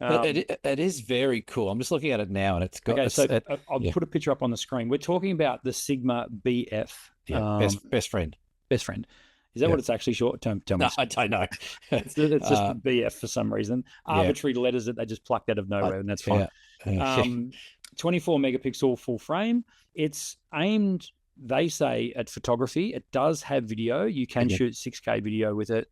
it is very cool. I'm just looking at it now, and it's got. okay, so I'll put a picture up on the screen. We're talking about the Sigma BF. Yeah, best friend. Best friend. Is that what it's actually short? Tell me. No, I don't know. It's just BF for some reason. Arbitrary letters that they just plucked out of nowhere, and that's fine. 24 megapixel full frame. It's aimed, they say, at photography. It does have video. You can shoot 6K video with it.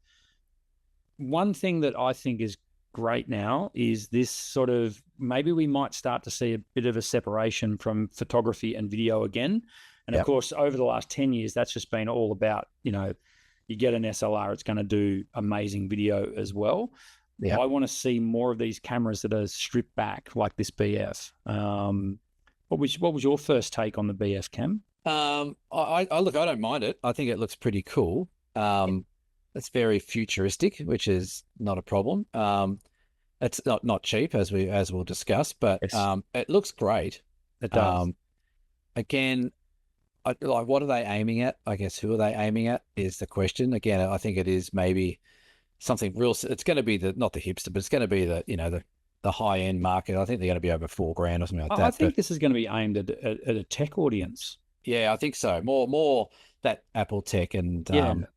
One thing that I think is great now is this sort of, maybe we might start to see a bit of a separation from photography and video again. And of course, over the last 10 years, that's just been all about, you get an SLR, it's going to do amazing video as well. I want to see more of these cameras that are stripped back like this BF. What was your first take on the BF cam? I look, I don't mind it. I think it looks pretty cool. It's very futuristic, which is not a problem. It's not cheap, as we'll discuss, but it looks great. It does. Again, like, what are they aiming at? I guess who are they aiming at is the question. Again, I think it is maybe something real. It's going to be not the hipster, but it's going to be the high end market. I think they're going to be over $4,000 or something like that. I think this is going to be aimed at a tech audience. Yeah, I think so. More that Apple tech and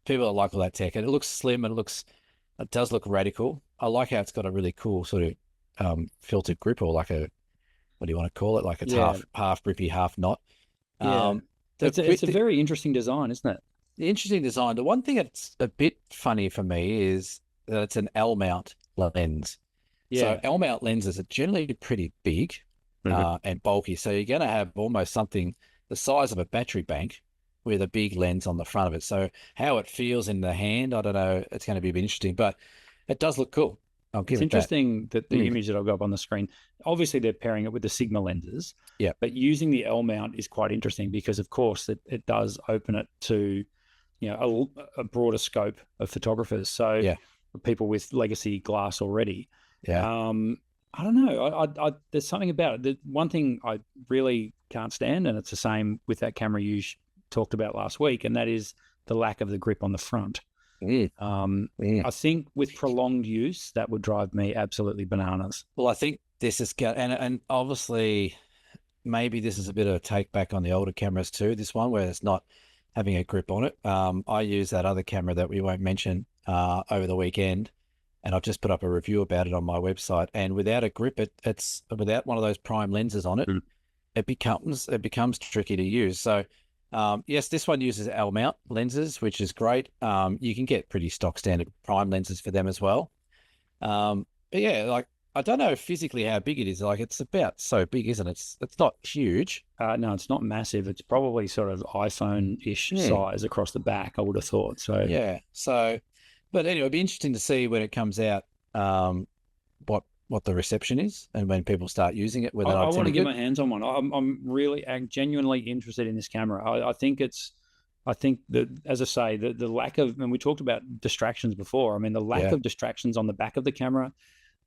people that like all that tech, and it looks slim and it does look radical. I like how it's got a really cool sort of filtered grip, or like what do you want to call it? Like it's half grippy, half not. It's a very interesting design, isn't it? The interesting design. The one thing that's a bit funny for me is that it's an L mount lens. So L mount lenses are generally pretty big and bulky. So you're going to have almost something the size of a battery bank with a big lens on the front of it. So how it feels in the hand, I don't know. It's going to be a bit interesting, but it does look cool. It's interesting that the image that I'll go up on the screen, obviously they're pairing it with the Sigma lenses, but using the L mount is quite interesting because, of course, it does open it to, a broader scope of photographers. So people with legacy glass already. I don't know. There's something about it. The one thing I really can't stand, and it's the same with that camera you talked about last week, and that is the lack of the grip on the front. I think with prolonged use, that would drive me absolutely bananas. Well, I think this is, and obviously maybe this is a bit of a take back on the older cameras too. This one where it's not having a grip on it. I use that other camera that we won't mention over the weekend, and I've just put up a review about it on my website. And without a grip, it's without one of those prime lenses on it, it becomes tricky to use. So yes, this one uses L mount lenses, which is great. You can get pretty stock standard prime lenses for them as well. But yeah, like, I don't know physically how big it is. Like, it's about so big, isn't it? It's not huge. No, it's not massive. It's probably sort of iPhone-ish size across the back, I would have thought. So yeah. So, but anyway, it'd be interesting to see when it comes out, what the reception is, and when people start using it. Whether I want to get my hands on one. I'm really genuinely interested in this camera. I think that, as I say, the lack of, and we talked about distractions before. I mean, the lack of distractions on the back of the camera,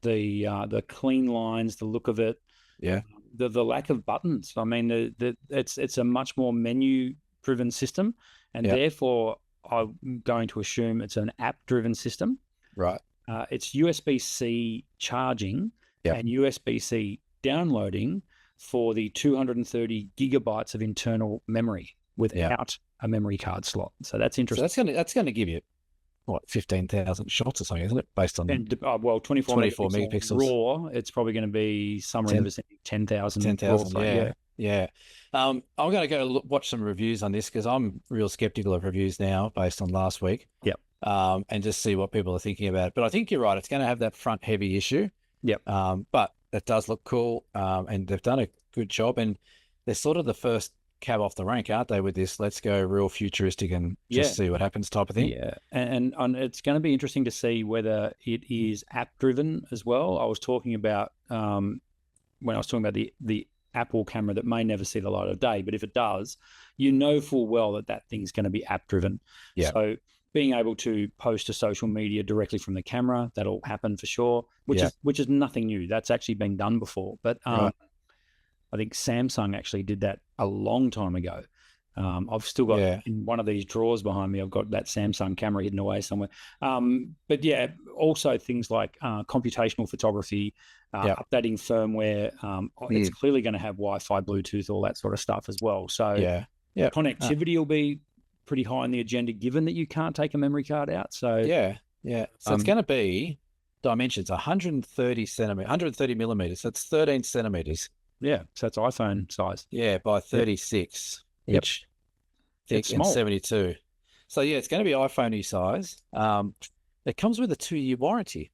the clean lines, the look of it, the lack of buttons. I mean, it's a much more menu driven system, and therefore I'm going to assume it's an app driven system. Right. It's USB-C charging and USB-C downloading for the 230 gigabytes of internal memory without a memory card slot. So that's interesting. So that's gonna give you what 15,000 shots or something, isn't it? Based on 24 megapixels raw, it's probably going to be somewhere in the vicinity of 10,000. 10,000, yeah. I'm going to go watch some reviews on this because I'm real skeptical of reviews now based on last week. Yep. And just see what people are thinking about it. But I think you're right. It's going to have that front heavy issue. Yep. But it does look cool. And they've done a good job. And they're sort of the first cab off the rank, aren't they, with this let's go real futuristic and just see what happens type of thing. Yeah. And it's going to be interesting to see whether it is app driven as well. I was talking about when I was talking about the Apple camera that may never see the light of day, but if it does, you know full well that thing's going to be app driven. Yeah. So being able to post to social media directly from the camera, that'll happen for sure, which is nothing new. That's actually been done before. But I think Samsung actually did that a long time ago. I've still got in one of these drawers behind me, I've got that Samsung camera hidden away somewhere. But yeah, also things like computational photography, updating firmware. It's clearly going to have Wi-Fi, Bluetooth, all that sort of stuff as well. So connectivity will be pretty high on the agenda, given that you can't take a memory card out. So So it's going to be dimensions 130 millimeters. That's 13 centimeters. Yeah, so it's iPhone size. Yeah, by 36 inch thick and 72. So yeah, it's going to be iPhone-y size. It comes with a 2-year warranty.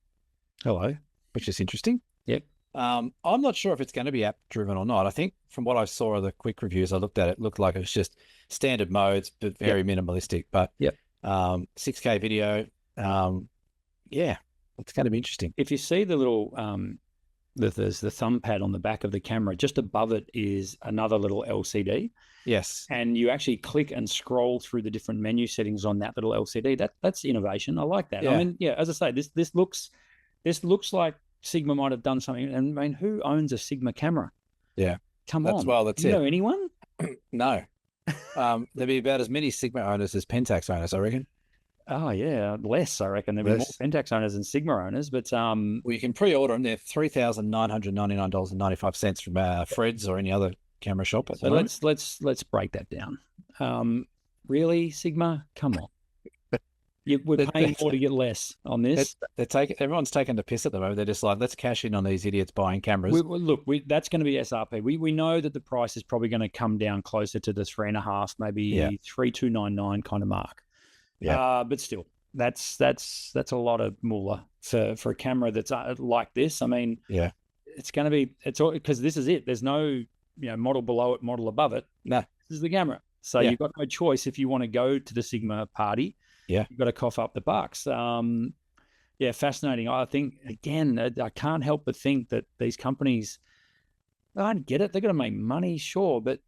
Hello. Which is interesting. Yep. I'm not sure if it's going to be app driven or not. I think from what I saw of the quick reviews I looked at, it looked like it was just standard modes, but very minimalistic. But 6K video. It's going to be interesting. If you see the little there's the thumb pad on the back of the camera, just above it is another little LCD. Yes. And you actually click and scroll through the different menu settings on that little LCD. That's innovation. I like that. Yeah. I mean, as I say, this looks like Sigma might have done something. And I mean, who owns a Sigma camera? Yeah. Come on. Well, that's you it. know anyone? No. There'll be about as many Sigma owners as Pentax owners, I reckon. Oh yeah, less. I reckon there'll be more Pentax owners than Sigma owners. But well, you can pre-order them. They're $3,999.95 from Fred's or any other camera shop. So let's break that down. Really, Sigma? Come on. We're paying more to get less on this. Everyone's taking the piss at the moment. They're just like, let's cash in on these idiots buying cameras. That's going to be SRP. We know that the price is probably going to come down closer to the 3.5, maybe 3,299 kind of mark. Yeah, but still, that's a lot of moolah for a camera that's like this. I mean, it's going to be all because this is it. There's no model below it, model above it. No, this is the camera. So you've got no choice if you want to go to the Sigma party. Yeah, you've got to cough up the bucks. Fascinating. I think again, I can't help but think that these companies, I get it. They're going to make money, sure, but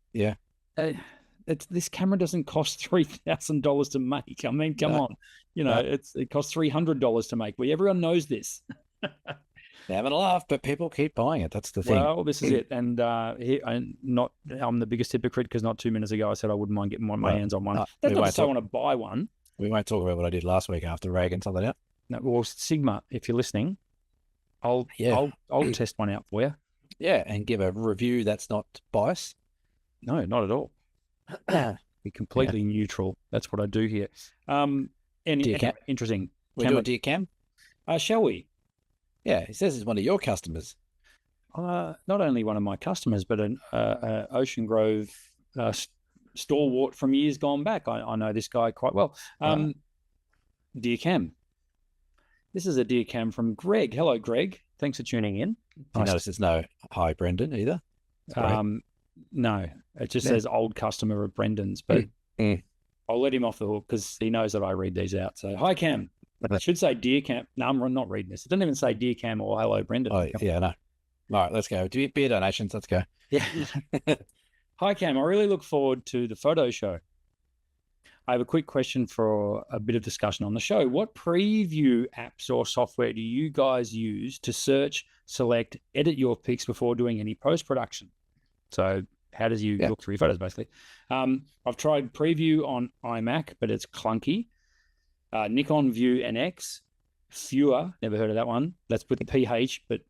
this camera doesn't cost $3,000 to make. I mean, come on, it costs $300 to make. Everyone knows this. They're having a laugh, but people keep buying it. That's the thing. Well, this is it. And I'm the biggest hypocrite because not 2 minutes ago I said I wouldn't mind getting my hands on one. That's not to say I want to buy one. We won't talk about what I did last week after Reagan something out. No, well, Sigma, if you're listening, I'll test one out for you. Yeah, and give a review that's not biased. No, not at all. Be completely neutral. That's what I do here. Interesting. We do a Dear Cam? Shall we? Yeah, he says he's one of your customers. Not only one of my customers, but an Ocean Grove stalwart from years gone back. I know this guy quite well. Dear Cam. This is a Dear Cam from Greg. Hello, Greg. Thanks for tuning in. I notice there's no hi, Brendan, either. No, it just says old customer of Brendan's, but I'll let him off the hook because he knows that I read these out. So, hi, Cam. I should say Dear Cam. No, I'm not reading this. It doesn't even say Dear Cam or Hello, Brendan. Oh, yeah, no. All right, let's go. Beer donations, let's go. Yeah. Hi, Cam. I really look forward to the photo show. I have a quick question for a bit of discussion on the show. What preview apps or software do you guys use to search, select, edit your pics before doing any post-production? So how does you look through your photos, basically? I've tried Preview on iMac, but it's clunky. Nikon View NX, Fewer, never heard of that one. That's with PH, but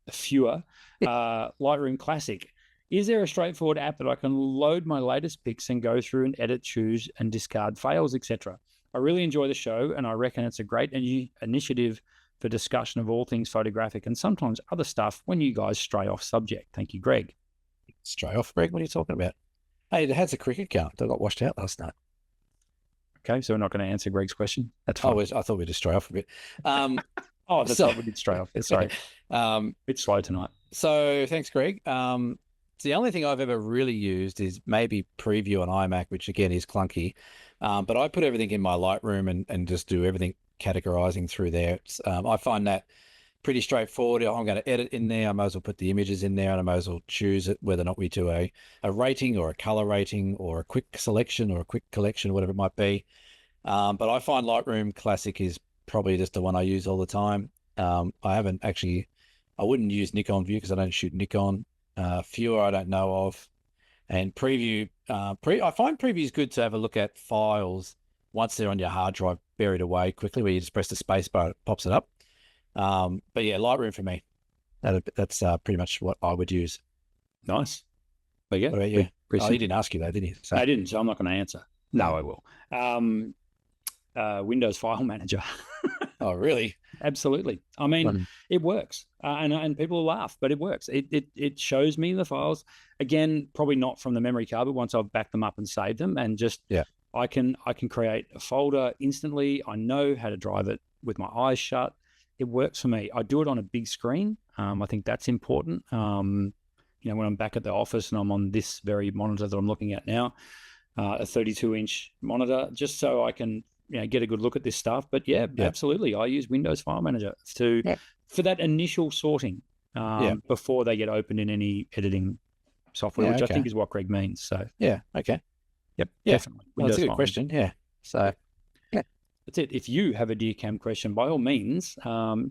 Fewer. Lightroom Classic. Is there a straightforward app that I can load my latest pics and go through and edit, choose, and discard fails, etc.? I really enjoy the show, and I reckon it's a great initiative for discussion of all things photographic and sometimes other stuff when you guys stray off subject. Thank you, Greg. Stray off, Greg. What are you talking about? Hey, it has a cricket count. I got washed out last night. Okay, so we're not going to answer Greg's question. That's Oh, fine. I thought we'd just stray off a bit. Oh, that's right. We did stray off. Sorry. Bit slow tonight. So thanks, Greg. It's the only thing I've ever really used is maybe Preview on iMac, which again is clunky. But I put everything in my Lightroom and just do everything categorizing through there. I find that pretty straightforward. I'm going to edit in there. I might as well put the images in there, and I might as well choose it, whether or not we do a rating or a color rating or a quick selection or a quick collection, whatever it might be. But I find Lightroom Classic is probably just the one I use all the time. I wouldn't use Nikon View because I don't shoot Nikon. Fewer I don't know of. And Preview, I find Preview is good to have a look at files once they're on your hard drive buried away quickly, where you just press the space bar, it pops it up. But yeah, Lightroom for me. That's pretty much what I would use. Nice. But yeah. What about you? Oh, he didn't ask you though, did he? So. I didn't, so I'm not going to answer. No, I will. Windows File Manager. Oh, really? Absolutely. I mean, it works, and people will laugh, but it works. It shows me the files again, probably not from the memory card, but once I've backed them up and saved them, and just I can create a folder instantly. I know how to drive it with my eyes shut. It works for me. I do it on a big screen. I think that's important. When I'm back at the office and I'm on this very monitor that I'm looking at now, a 32-inch monitor, just so I can get a good look at this stuff. But absolutely, I use Windows File Manager for that initial sorting before they get opened in any editing software, which I think is what Greg means. So okay, definitely. Well, that's a good question. So that's it. If you have a DearCam question, by all means,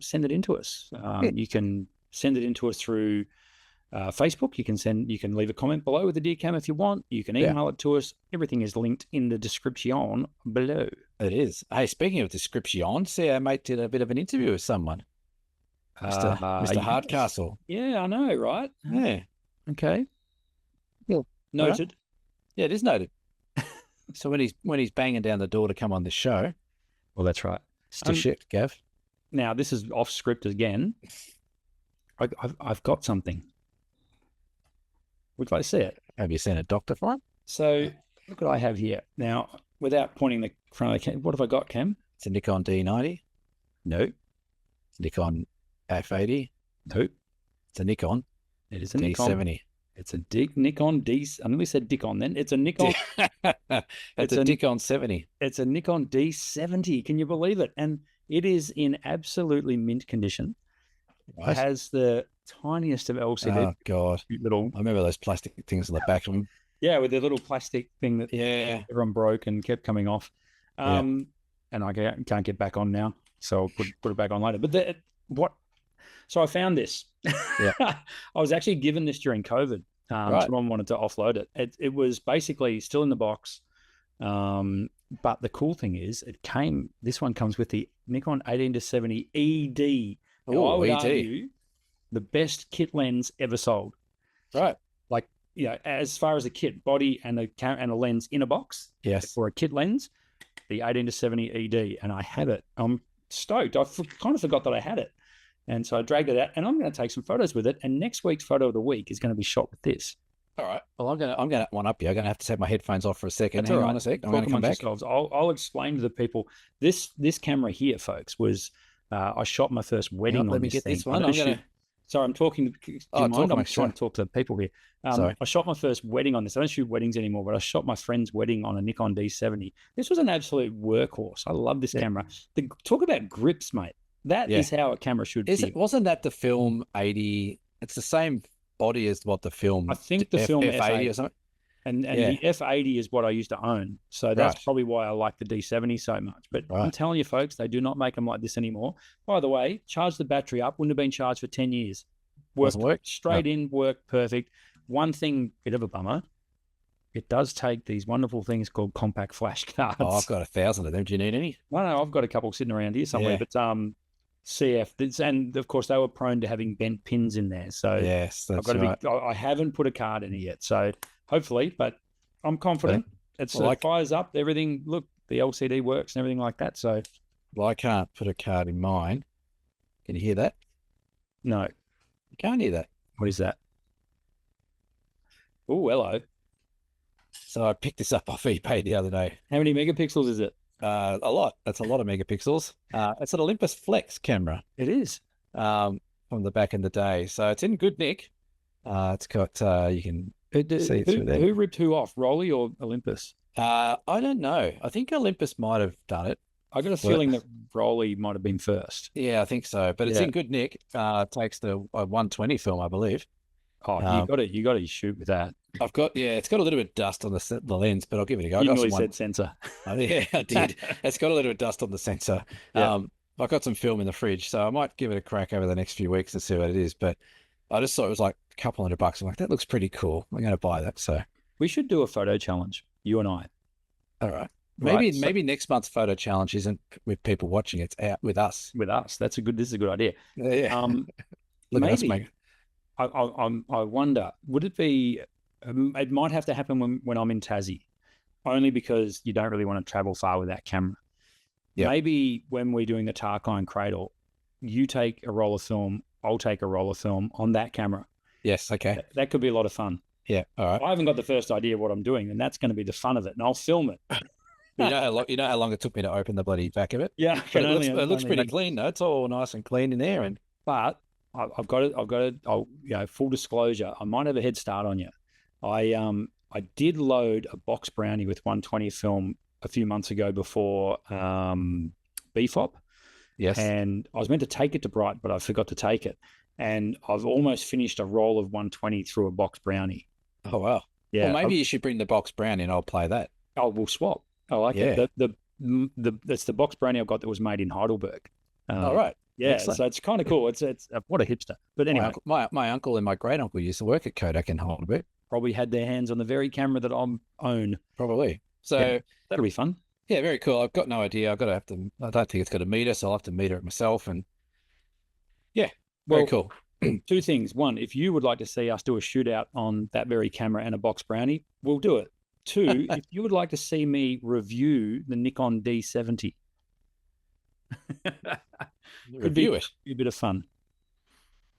send it in to us. You can send it in to us through Facebook. You can leave a comment below with the DearCam if you want. You can email it to us. Everything is linked in the description below. It is. Hey, speaking of description, see, our mate did a bit of an interview with someone. Mr. Hardcastle. Yeah, I know, right? Yeah. Okay. Well, noted. Yeah, it is noted. So when he's banging down the door to come on the show. Well, that's right. Shit, Gav. Now, this is off script again. I've got something. Would you like to see it? Have you seen a doctor for him? So look what I have here. Now, without pointing the front of the camera, what have I got, Cam? It's a Nikon D90. No. It's a Nikon F80. No. It's a Nikon. It is a D70. It's a Nikon D. I nearly said Dicon then. It's a Nikon. It's a Nikon 70. It's a Nikon D70. Can you believe it? And it is in absolutely mint condition. Right. It has the tiniest of LCD. Oh, God. Little. I remember those plastic things on the back of them. Yeah, with the little plastic thing that everyone broke and kept coming off. And I can't get back on now, so I'll put it back on later. But so I found this. Yeah. I was actually given this during COVID. Someone wanted to offload it. It was basically still in the box. But the cool thing is this one comes with the Nikon 18-70 ED. Now, I would argue the best kit lens ever sold. Right. Like, as far as a kit, body and a lens in a box. Yes. For a kit lens, the 18-70 ED. And I have it. I'm stoked. I kind of forgot that I had it. And so I dragged it out, and I'm going to take some photos with it. And next week's photo of the week is going to be shot with this. All right. Well, I'm going to one up you. I'm going to have to take my headphones off for a second. Hang on a sec. I'm going to come back. I'll explain to the people. This camera here, folks, was I shot my first wedding on this. Let me get this one. Sorry, I'm talking. I'm trying to talk to the people here. I shot my first wedding on this. I don't shoot weddings anymore, but I shot my friend's wedding on a Nikon D70. This was an absolute workhorse. I love this camera. Talk about grips, mate. That is how a camera should be. Wasn't that the film 80? It's the same body as what the film. I think the film F80 or something. And the F80 is what I used to own. So that's probably why I like the D70 so much. But I'm telling you, folks, they do not make them like this anymore. By the way, charge the battery up. Wouldn't have been charged for 10 years. Worked straight in, worked perfect. One thing, bit of a bummer, it does take these wonderful things called compact flash cards. Oh, I've got 1,000 of them. Do you need any? No, I've got a couple sitting around here somewhere. But CF, and of course they were prone to having bent pins in there. So Yes, I've that's got to right. be. I haven't put a card in it yet, so hopefully, but I'm confident. It's Well, fires up. Everything. Look, the LCD works and everything like that. So I can't put a card in mine. Can you hear that? no, You can't hear that. what is that? Oh, hello. So I picked this up off eBay the other day. How many megapixels is it? A lot. That's a lot of megapixels. It's an Olympus Flex camera It is. from the back in the day. So it's in good nick. It's got you can see it through there. Who ripped who off, Rolly or Olympus? I don't know. I think Olympus might have done it. I got a feeling that Rolly might have been first. Yeah, I think so. But it's Yeah. in good nick. Takes the 120 film, I believe. Oh, you got to shoot with that. I've got it's got a little bit of dust on the lens, but I'll give it a go. You I got nearly some said sensor. Oh, yeah, I did. It's got a little bit of dust on the sensor. Yeah. I've got some film in the fridge, so I might give it a crack over the next few weeks and see what it is. But I just thought it was like a couple $100. I'm like, that looks pretty cool. I'm going to buy that. So We should do a photo challenge, you and I. all right. Right, Maybe next month's photo challenge isn't with people watching, it's out with us. With us. This is a good idea. Yeah. Look at us, Maybe mate. I wonder, would it be? It might have to happen when I'm in Tassie, only because you don't really want to travel far with that camera. Yeah. Maybe when we're doing the Tarkine Cradle, you take a roll of film, I'll take a roll of film on that camera. Yes, okay. That could be a lot of fun. Yeah, all right. I haven't got the first idea of what I'm doing, and that's going to be the fun of it. And I'll film it. You know how long it took me to open the bloody back of it? Yeah, But it looks pretty clean though. It's all nice and clean in there. And But I've got it. Full disclosure, I might have a head start on you. I did load a box brownie with 120 film a few months ago before BFOP, yes. and I was meant to take it to Bright, but I forgot to take it, and I've almost finished a roll of 120 through a box brownie. Oh wow. Yeah, Well, maybe you should bring the box brownie and I'll play that. we'll swap. I like Yeah. it. That's the box brownie I've got that was made in Heidelberg. All right. Yeah, Excellent. so it's kind of cool. It's what a hipster. But anyway, My uncle and my great uncle used to work at Kodak in Heidelberg. probably had their hands on the very camera that I own. Probably. So Yeah. That'll be fun. yeah, very cool. I've got no idea. I don't think it's got a meter, so I'll have to meter it myself. And yeah, very Well, cool. Two things. One, if you would like to see us do a shootout on that very camera and a box brownie, we'll do it. Two, if you would like to see me review the Nikon D70, Review it. be a bit of fun.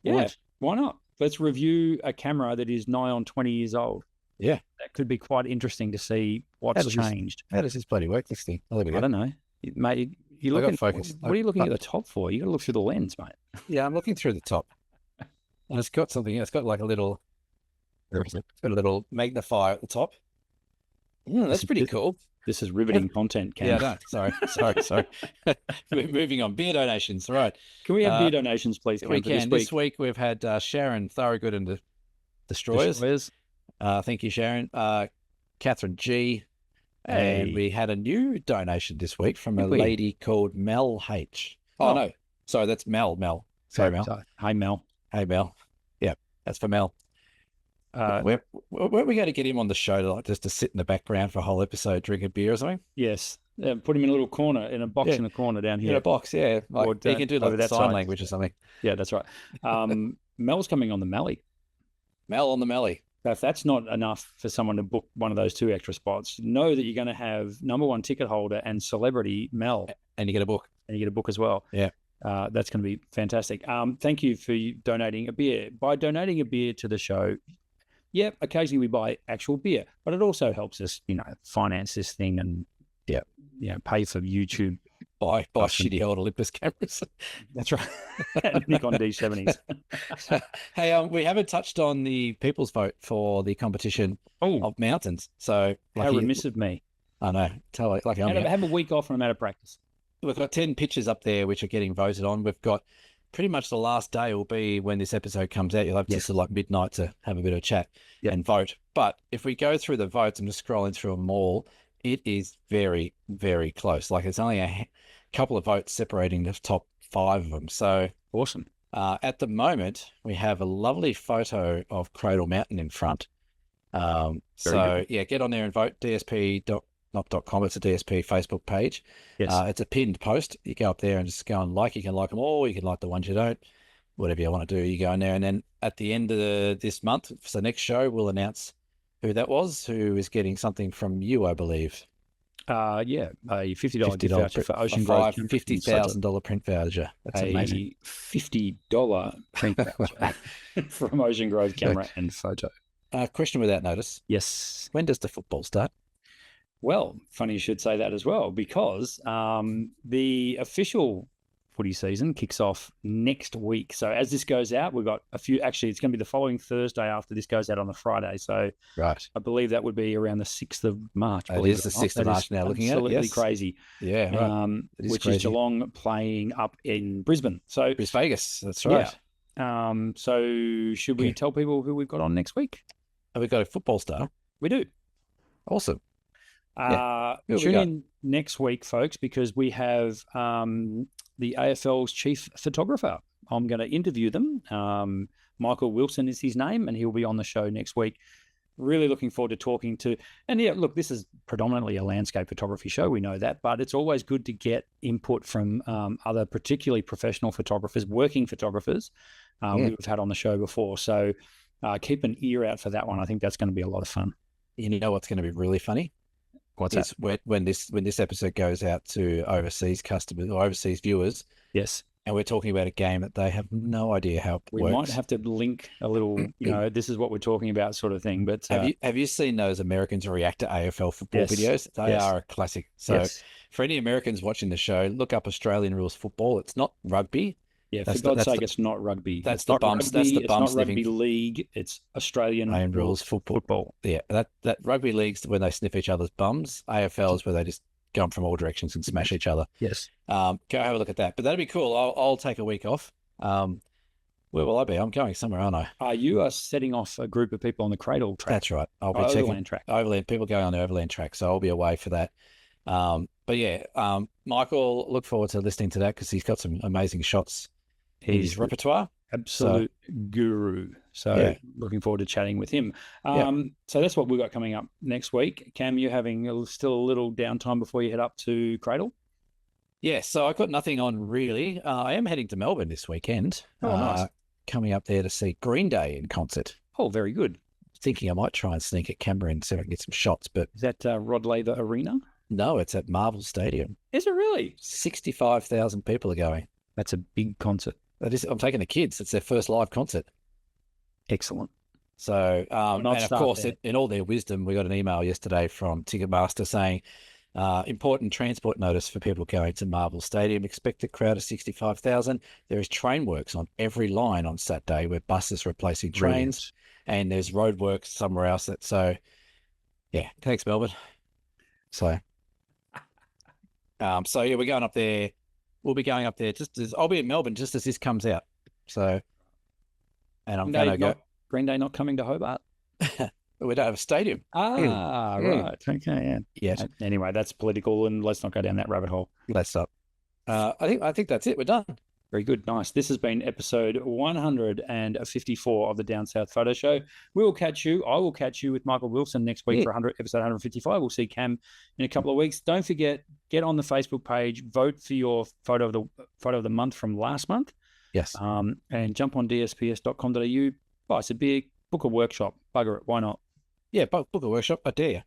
Yeah, Right. why not? Let's review a camera that is nigh on 20 years old. Yeah. That could be quite interesting to see what's does this- changed. How does this bloody work, this thing? Oh, there we I go. don't know. Mate, you're I got looking, focus. what are you looking at the top for? You got to look through the lens, mate. Yeah, I'm looking through the top. And it's got something. It's got like a little. It's got a little magnifier at the top. Yeah, that's pretty cool. This is riveting content, Cam. Yeah, no, sorry. Moving on. Beer donations, right? Can we have beer donations, please? Cam, We for can. This week we've had Sharon Thorogood and the Destroyers. Thank you, Sharon. Catherine G. And Hey. we had a new donation this week from a Did we? lady called Mel H. Oh, Oh. no. Sorry, that's Mel. Sorry, Mel. Hi, Mel. Hey, Mel. Yeah, that's for Mel. Weren't we going to get him on the show just to sit in the background for a whole episode drinking beer or something? Yes. Put him in a little corner, in a box Yeah. in the corner down In here. a box, yeah. Like, Or he can do over like that sign side. language or something. Yeah, that's right. Mel's coming on the Mallee. Mel on the Melly. So if that's not enough for someone to book one of those 2 extra spots, know that you're going to have #1 ticket holder and celebrity Mel, And you get a book. and you get a book as well. Yeah. That's going to be fantastic. Thank you for donating a beer. By donating a beer to the show, yeah, occasionally we buy actual beer, but it also helps us, finance this thing and pay for YouTube. Buy Awesome. shitty old Olympus cameras. That's right. Nikon D70s. Hey, we haven't touched on the people's vote for the competition Oh, of mountains. So how remiss of me. I know. Like I'm Have a week off and I'm out of practice. We've got 10 pictures up there which are getting voted on. We've got pretty much the last day will be when this episode comes out. You'll have Yes. just like midnight to have a bit of a chat and vote. But if we go through the votes, I'm just scrolling through them all. It is very, very close. Like it's only a couple of votes separating the top 5 of them. So Awesome. at the moment, we have a lovely photo of Cradle Mountain in front. So good. yeah, get on there and vote. not.com, it's a DSP Facebook page. Yes. It's a pinned post. You go up there and just go and like. You can like them all. You can like the ones you don't. Whatever you want to do, you go in there. And then at the end of this month, for the next show, we'll announce who that was, who is getting something from you, I believe. Yeah, a $50 gift voucher for Ocean Grove. $50,000 print voucher. That's amazing. $50 print voucher from Ocean Grove Camera and Photo. Question without notice. Yes. When does the football start? Well, funny you should say that as well, because the official footy season kicks off next week. So as this goes out, we've got a few. Actually, it's going to be the following Thursday after this goes out on the Friday. So right, I believe that would be around the 6th of March. It is the 6th of March now. Looking at it, absolutely crazy. Yeah, right. Which is Geelong playing up in Brisbane. So Brisbane, Vegas. That's right. Yeah. So should we tell people who we've got on next week? We've got a football star. We do. Awesome. Tune in next week, folks, because we have the AFL's chief photographer. I'm going to interview them. Michael Wilson is his name, and he'll be on the show next week. Really looking forward to talking to. And yeah, look, this is predominantly a landscape photography show. We know that, but it's always good to get input from other, particularly professional photographers, working photographers we've had on the show before. So keep an ear out for that one. I think that's going to be a lot of fun. You know what's going to be really funny? What's that? When this episode goes out to overseas customers or overseas viewers. Yes. And we're talking about a game that they have no idea how it works. We might have to link a little, this is what we're talking about sort of thing. But have you seen those Americans react to AFL football videos? They are a classic. So for any Americans watching the show, look up Australian rules football. It's not rugby. Yeah, for God's sake, it's not rugby. That's the bum. That's the bum sniffing. It's not rugby league. It's Australian rules football. Yeah, that rugby league's when they sniff each other's bums. AFL is where they just go from all directions and smash each other. Yes. Go have a look at that. But that'd be cool. I'll take a week off. Where will I be? I'm going somewhere, aren't I? You are setting off a group of people on the Cradle track. That's right. I'll be checking Overland. People going on the Overland track, so I'll be away for that. But yeah, Michael, look forward to listening to that because he's got some amazing shots. His repertoire. Absolute guru. So looking forward to chatting with him. So that's what we've got coming up next week. Cam, you having still a little downtime before you head up to Cradle? Yeah, so I've got nothing on really. I am heading to Melbourne this weekend. Nice. Coming up there to see Green Day in concert. Oh, very good. Thinking I might try and sneak at Canberra and see if I can get some shots. But is that Rod Laver Arena? No, it's at Marvel Stadium. Is it really? 65,000 people are going. That's a big concert. I'm taking the kids. It's their first live concert. Excellent. So, and of course, in all their wisdom, we got an email yesterday from Ticketmaster saying, important transport notice for people going to Marvel Stadium. Expect a crowd of 65,000. There is train works on every line on Saturday where buses are replacing trains. And there's road works somewhere else. Yeah, thanks, Melbourne. So, we're going up there. We'll be going up there I'll be in Melbourne just as this comes out. So, and I'm going to go. Green Day not coming to Hobart. We don't have a stadium. Right. Okay. Yeah. Yes. Anyway, that's political, and let's not go down that rabbit hole. Let's not. I think that's it. We're done. Very good. Nice. This has been episode 154 of the Down South Photo Show. I will catch you with Michael Wilson next week for episode 155. We'll see Cam in a couple of weeks. Don't forget, get on the Facebook page, vote for your photo of the month from last month. Yes. And jump on dsps.com.au, buy us a beer, book a workshop. Bugger it. Why not? Yeah, book a workshop. I dare you.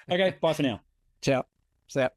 Okay. Bye for now. Ciao. See ya.